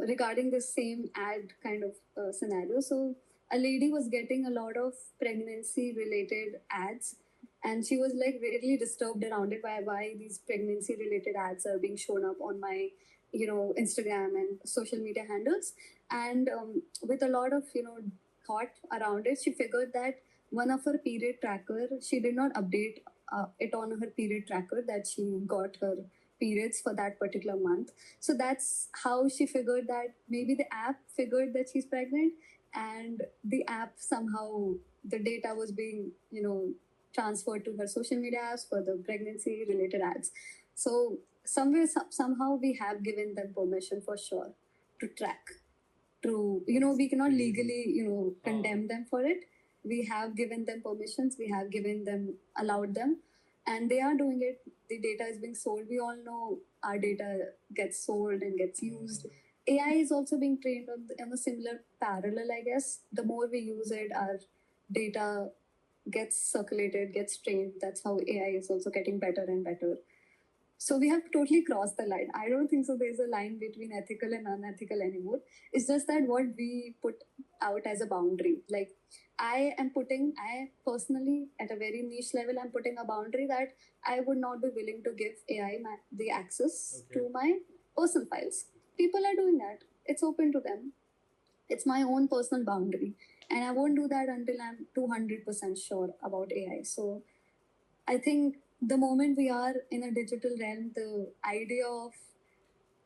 regarding the same ad kind of scenario. So a lady was getting a lot of pregnancy related ads, and she was like really disturbed around it, why these pregnancy related ads are being shown up on my Instagram and social media handles. And with a lot of thought around it, she figured that one of her period tracker, she did not update it on her period tracker that she got her periods for that particular month. So that's how she figured that maybe the app figured that she's pregnant, and the app somehow, the data was being transferred to her social media apps for the pregnancy related ads. So somewhere somehow we have given them permission for sure to track. To we cannot Crazy. legally condemn them for it. We have given them permissions. We have given them, allowed them, and they are doing it. The data is being sold. We all know our data gets sold and gets used. AI is also being trained on a similar parallel, I guess. The more we use it, our data gets circulated, gets trained. That's how AI is also getting better and better. So we have totally crossed the line. I don't think so there's a line between ethical and unethical anymore. It's just that what we put out as a boundary. Like I personally, at a very niche level, I'm putting a boundary that I would not be willing to give AI the access Okay. to my personal files. People are doing that. It's open to them. It's my own personal boundary. And I won't do that until I'm 200% sure about AI. So I think the moment we are in a digital realm, the idea of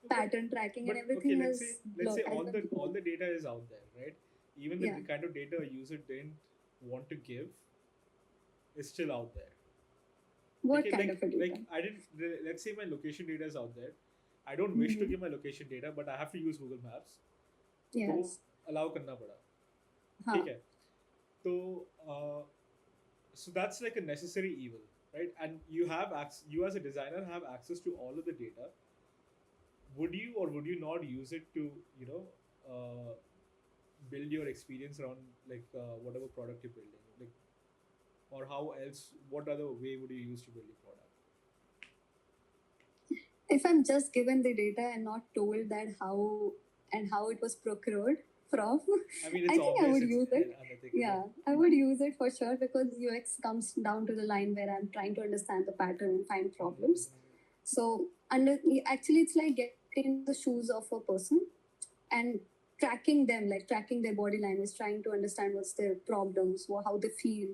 pattern tracking and But everything okay, has let's say has been all blurred. the data is out there, right? Even the Yeah. kind of data a user didn't want to give is still out there. What Okay, kind of a like data? I didn't. Let's say my location data is out there. I don't wish to give my location data, but I have to use Google Maps. तो Yes. allow करना पड़ा. हाँ. ठीक है. तो So that's like a necessary evil, right? And you as a designer have access to all of the data. Would you or would you not use it to, you know, uh, build your experience around like whatever product you're building, like, or how else? What other way would you use to build your product? If I'm just given the data and not told that how it was procured from, I mean, I it's think I obvious would it's use it. unethical. Yeah, I would use it for sure because UX comes down to the line where I'm trying to understand the pattern and find problems. So actually, it's like getting the shoes of a person and tracking them, like tracking their body language, trying to understand what's their problems, how they feel,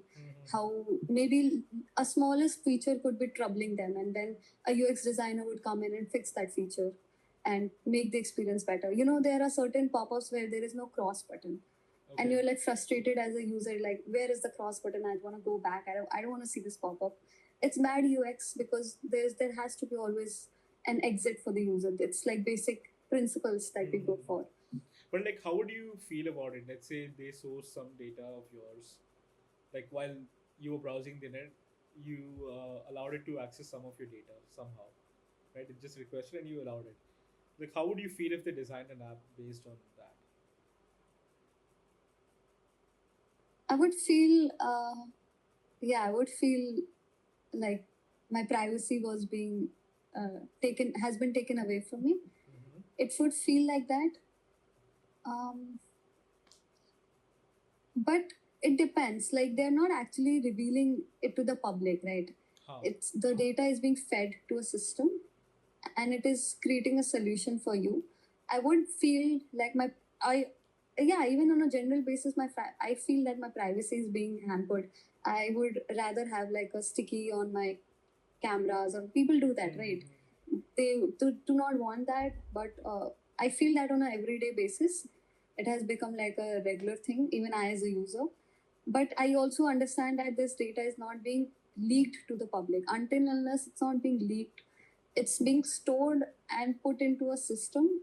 how maybe a smallest feature could be troubling them, and then a UX designer would come in and fix that feature and make the experience better. You know, there are certain pop-ups where there is no cross button, and you're like frustrated as a user, like where is the cross button? I want to go back. I don't want to see this pop-up. It's bad UX because there has to be always an exit for the user. It's like basic principles that we go for. But like, how would you feel about it? Let's say they source some data of yours, like while you were browsing the net, you allowed it to access some of your data somehow, right? It just requested and you allowed it. Like, how would you feel if they designed an app based on that? I would feel, I would feel like my privacy was being has been taken away from me. It would feel like that. But it depends. Like they're not actually revealing it to the public, right? It's the data is being fed to a system, and it is creating a solution for you. I would feel like even on a general basis, I feel that my privacy is being hampered. I would rather have like a sticky on my cameras, or people do that, right? They do not want that, but I feel that on a everyday basis, it has become like a regular thing, even I as a user. But I also understand that this data is not being leaked to the public until unless it's not being leaked. It's being stored and put into a system,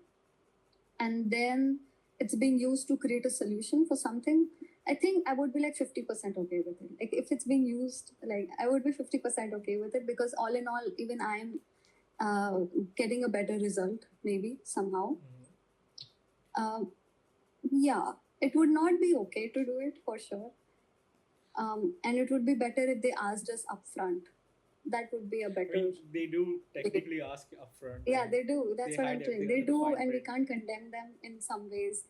and then it's being used to create a solution for something. I think I would be like 50% okay with it. Like if it's being used, like I would be 50% okay with it because all in all, even I'm getting a better result, maybe somehow. Yeah, it would not be okay to do it for sure. And it would be better if they asked us upfront. That would be a better. I mean, they do technically ask upfront. Yeah, they do. That's what I'm saying. They do, and we can't condemn them in some ways.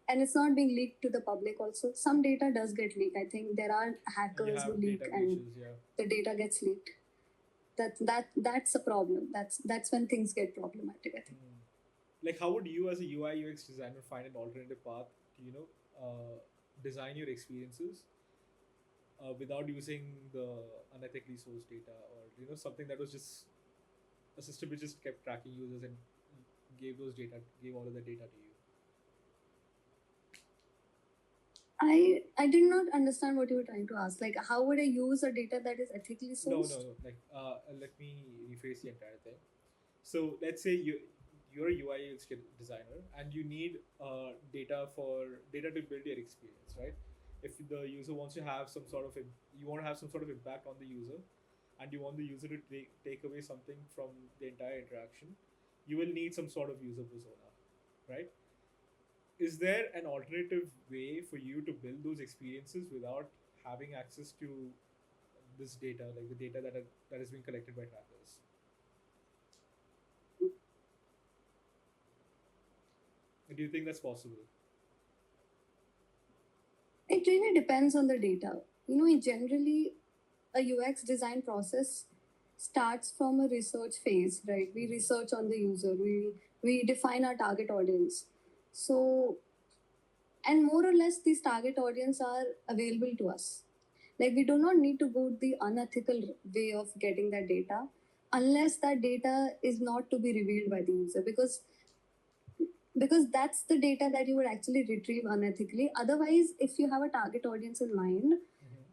And it's not being leaked to the public also. Some data does get leaked. I think there are hackers who leak and the data gets leaked. That's a problem. That's when things get problematic, I think. Like, how would you as a UI UX designer find an alternative path to, you know, design your experiences without using the unethically sourced data, or, you know, something that was just a system which just kept tracking users and gave all of the data to you? I did not understand what you were trying to ask. Like, how would I use a data that is ethically sourced? No. Like, let me rephrase the entire thing. So let's say you're a UI UX designer and you need data to build your experience, right? If the user wants to have some sort of you want to have some sort of impact on the user, and you want the user to take away something from the entire interaction, you will need some sort of user persona, right? Is there an alternative way for you to build those experiences without having access to this data, like the data that is being collected by trackers? Do you think that's possible? It really depends on the data. You know, generally, a UX design process starts from a research phase, right? We research on the user, we define our target audience. So, and more or less, these target audience are available to us. Like, we do not need to go the unethical way of getting that data unless that data is not to be revealed by the user, because that's the data that you would actually retrieve unethically. Otherwise, if you have a target audience in mind,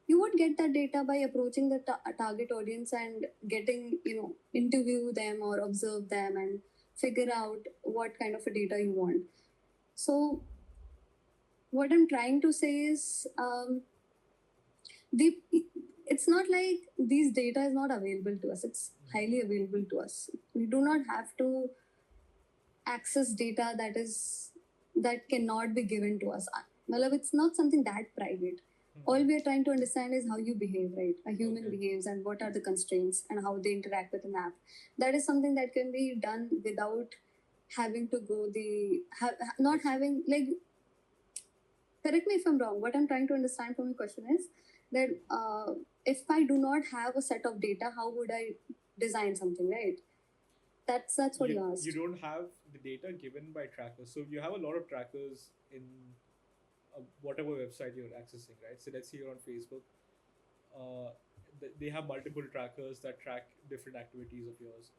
you would get that data by approaching the target audience and getting, interview them or observe them and figure out what kind of a data you want. So what I'm trying to say is, it's not like these data is not available to us. It's highly available to us. We do not have to access data that cannot be given to us. Well, it's not something that private. All we are trying to understand is how you behave, right? A human Okay. behaves and what are the constraints and how they interact with an app. That is something that can be done without having to go not having like. Correct me if I'm wrong. What I'm trying to understand from your question is that if I do not have a set of data, how would I design something, right? That's what you asked. You don't have the data given by trackers. So you have a lot of trackers in whatever website you're accessing, right? So let's say you're on Facebook. Uh, they have multiple trackers that track different activities of yours.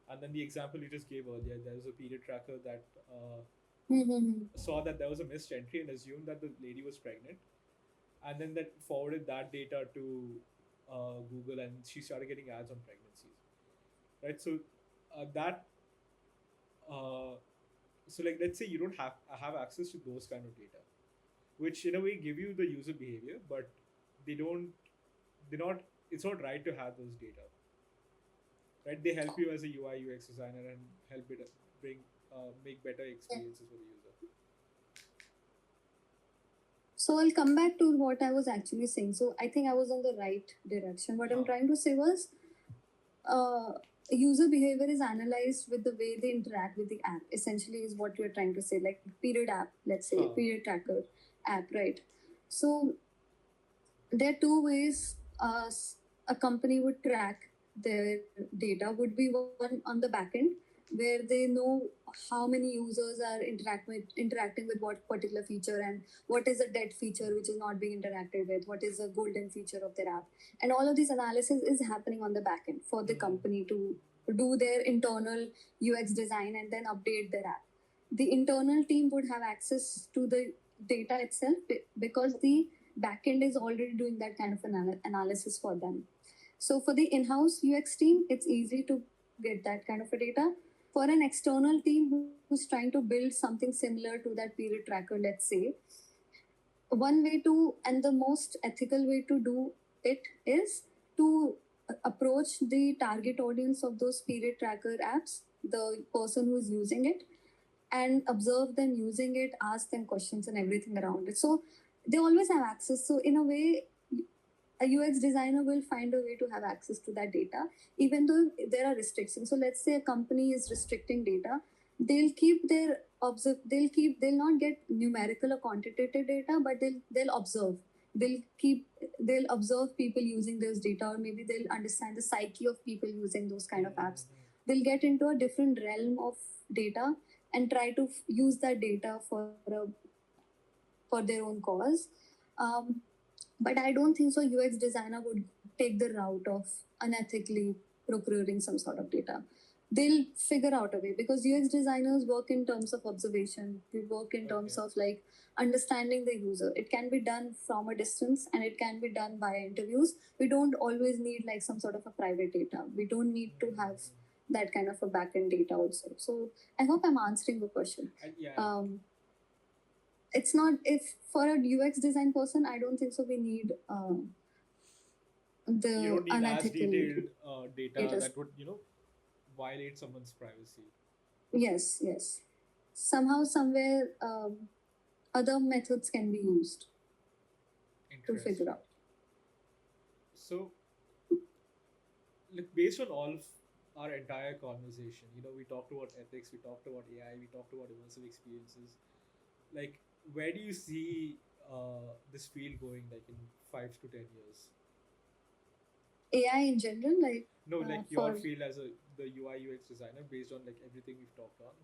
And then the example you just gave earlier, there was a period tracker that saw that there was a missed entry and assumed that the lady was pregnant, and then that forwarded that data to Google, and she started getting ads on pregnancies, right? So that so like let's say you don't have access to those kind of data, which in a way give you the user behavior, but they don't they're not it's not right to have those data, right? They help you as a UI UX designer and help it bring make better experiences for the user. So I'll come back to what I was actually saying. So I think I was on the right direction. What I'm trying to say was, user behavior is analyzed with the way they interact with the app. Essentially, is what you're trying to say. Like period app, let's say period tracker app, right? So there are two ways a company would track their data. Would be one on the back end, where they know how many users are interacting with what particular feature, and what is a dead feature which is not being interacted with, what is a golden feature of their app, and all of this analysis is happening on the back end for the company to do their internal UX design and then update their app. The internal team would have access to the data itself because the backend is already doing that kind of analysis for them. So for the in-house UX team, it's easy to get that kind of a data. For an external team who's trying to build something similar to that period tracker, let's say, one way to, and the most ethical way to do it is to approach the target audience of those period tracker apps, the person who's using it, and observe them using it, ask them questions and everything around it. So they always have access. So in a way, a UX designer will find a way to have access to that data, even though there are restrictions. So let's say a company is restricting data, they'll keep their they'll not get numerical or quantitative data, but they'll observe. They'll observe people using those data, or maybe they'll understand the psyche of people using those kind of apps. They'll get into a different realm of data and try to use that data for their own cause. But I don't think so UX designer would take the route of unethically procuring some sort of data. They'll figure out a way, because UX designers work in terms of observation. We work in terms of like understanding the user. It can be done from a distance and it can be done via interviews. We don't always need like some sort of a private data. We don't need to have that kind of a backend data also. So I hope I'm answering the question. It's not, if for a UX design person, I don't think so we need the you don't need unethical as detailed data that would violate someone's privacy. Yes. Somehow, somewhere, other methods can be used to figure out. So, like, based on all of our entire conversation, we talked about ethics, we talked about AI, we talked about immersive experiences. Like, where do you see this field going, like in 5 to 10 years? AI in general, like your field as the UI UX designer, based on like everything we've talked on.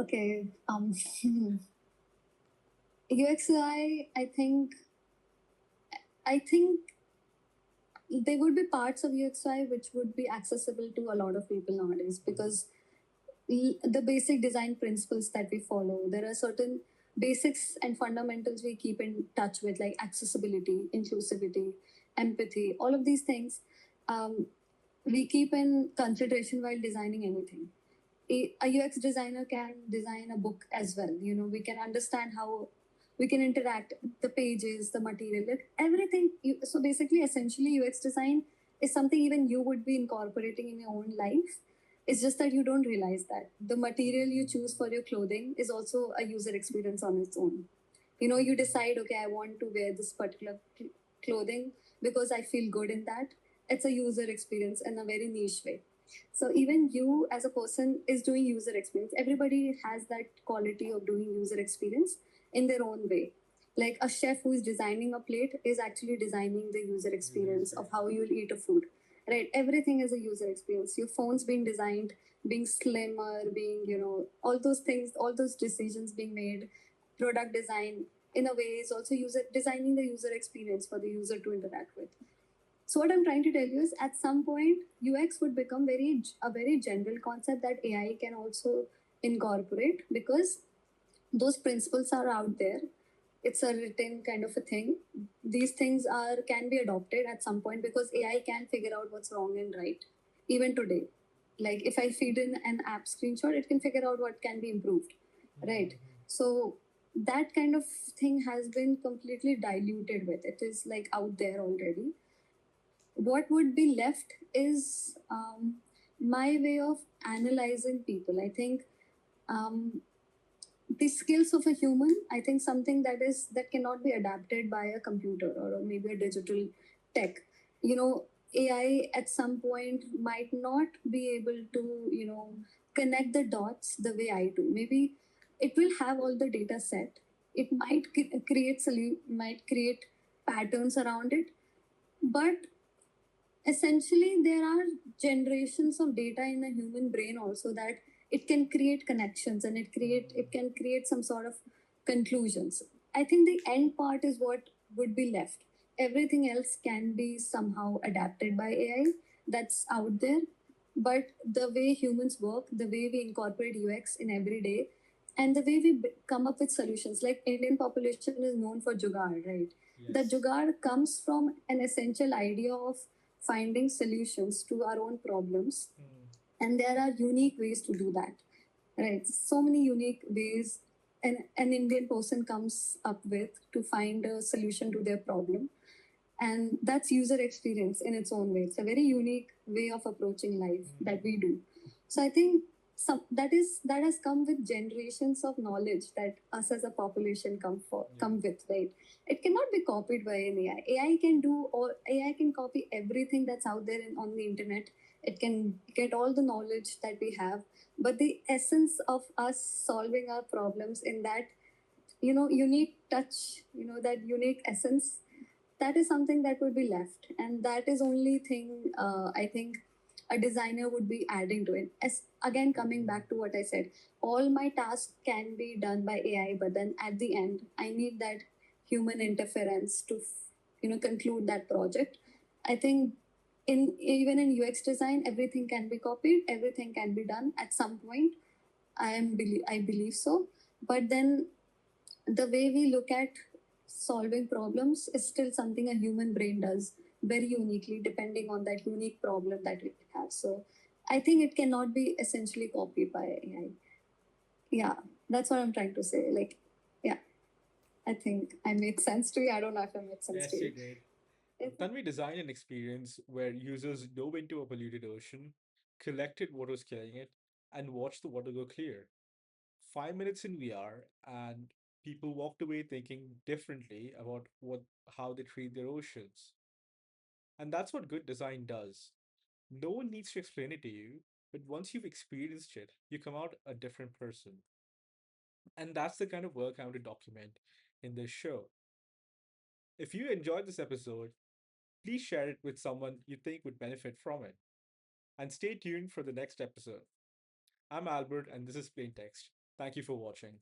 Okay. UX UI, I think there would be parts of UX UI which would be accessible to a lot of people nowadays, because the basic design principles that we follow, there are certain basics and fundamentals we keep in touch with, like accessibility, inclusivity, empathy, all of these things we keep in consideration while designing anything. A UX designer can design a book as well. We can understand how We can interact, the pages, the material, like everything. So basically, essentially, UX design is something even you would be incorporating in your own life. It's just that you don't realize that the material you choose for your clothing is also a user experience on its own. You decide, okay, I want to wear this particular clothing because I feel good in that. It's a user experience in a very niche way. So even you as a person is doing user experience. Everybody has that quality of doing user experience in their own way. Like a chef who is designing a plate is actually designing the user experience of how you'll eat a food. Right? Everything is a user experience. Your phone's being designed, being slimmer, being, all those things, all those decisions being made, product design in a way is also user designing the user experience for the user to interact with. So what I'm trying to tell you is at some point UX would become a very general concept that AI can also incorporate because those principles are out there. It's a written kind of a thing. These things are can be adopted at some point because AI can figure out what's wrong and right even today. Like if I feed in an app screenshot, it can figure out what can be improved, right? So that kind of thing has been completely diluted with it is like out there already. What would be left is my way of analyzing people. I think um, the skills of a human, I think something that cannot be adapted by a computer or maybe a digital tech. AI at some point might not be able to connect the dots the way I do. Maybe it will have all the data set. It might create patterns around it, but essentially there are generations of data in the human brain also that it can create connections and it can create some sort of conclusions. I think the end part is what would be left. Everything else can be somehow adapted by AI that's out there, but the way humans work, the way we incorporate UX in every day, and the way we come up with solutions, like Indian population is known for jugaad, right? Yes. The jugaad comes from an essential idea of finding solutions to our own problems. And there are unique ways to do that, right? So many unique ways an Indian person comes up with to find a solution to their problem. And that's user experience in its own way. It's a very unique way of approaching life that we do. So I think that has come with generations of knowledge that us as a population come with, right? It cannot be copied by an AI. AI can copy everything that's out there on the internet. It can get all the knowledge that we have, but the essence of us solving our problems in that unique touch, that unique essence, that is something that would be left, and that is only thing I think a designer would be adding to it. As again, coming back to what I said, all my tasks can be done by AI, but then at the end I need that human interference to conclude that project. I think in even in UX design, everything can be copied, everything can be done at some point. I believe so, but then the way we look at solving problems is still something a human brain does very uniquely depending on that unique problem that we have. So I think it cannot be essentially copied by AI. Yeah, that's what I'm trying to say. Like, yeah, I think I made sense to you. I don't know if I made sense Yes, to you you. did. Then we designed an experience where users dove into a polluted ocean, collected what was killing it, and watched the water go clear. 5 minutes in VR, and people walked away thinking differently about how they treat their oceans. And that's what good design does. No one needs to explain it to you, but once you've experienced it, you come out a different person. And that's the kind of work I want to document in this show. If you enjoyed this episode, please share it with someone you think would benefit from it. And stay tuned for the next episode. I'm Albert, and this is Plain Text. Thank you for watching.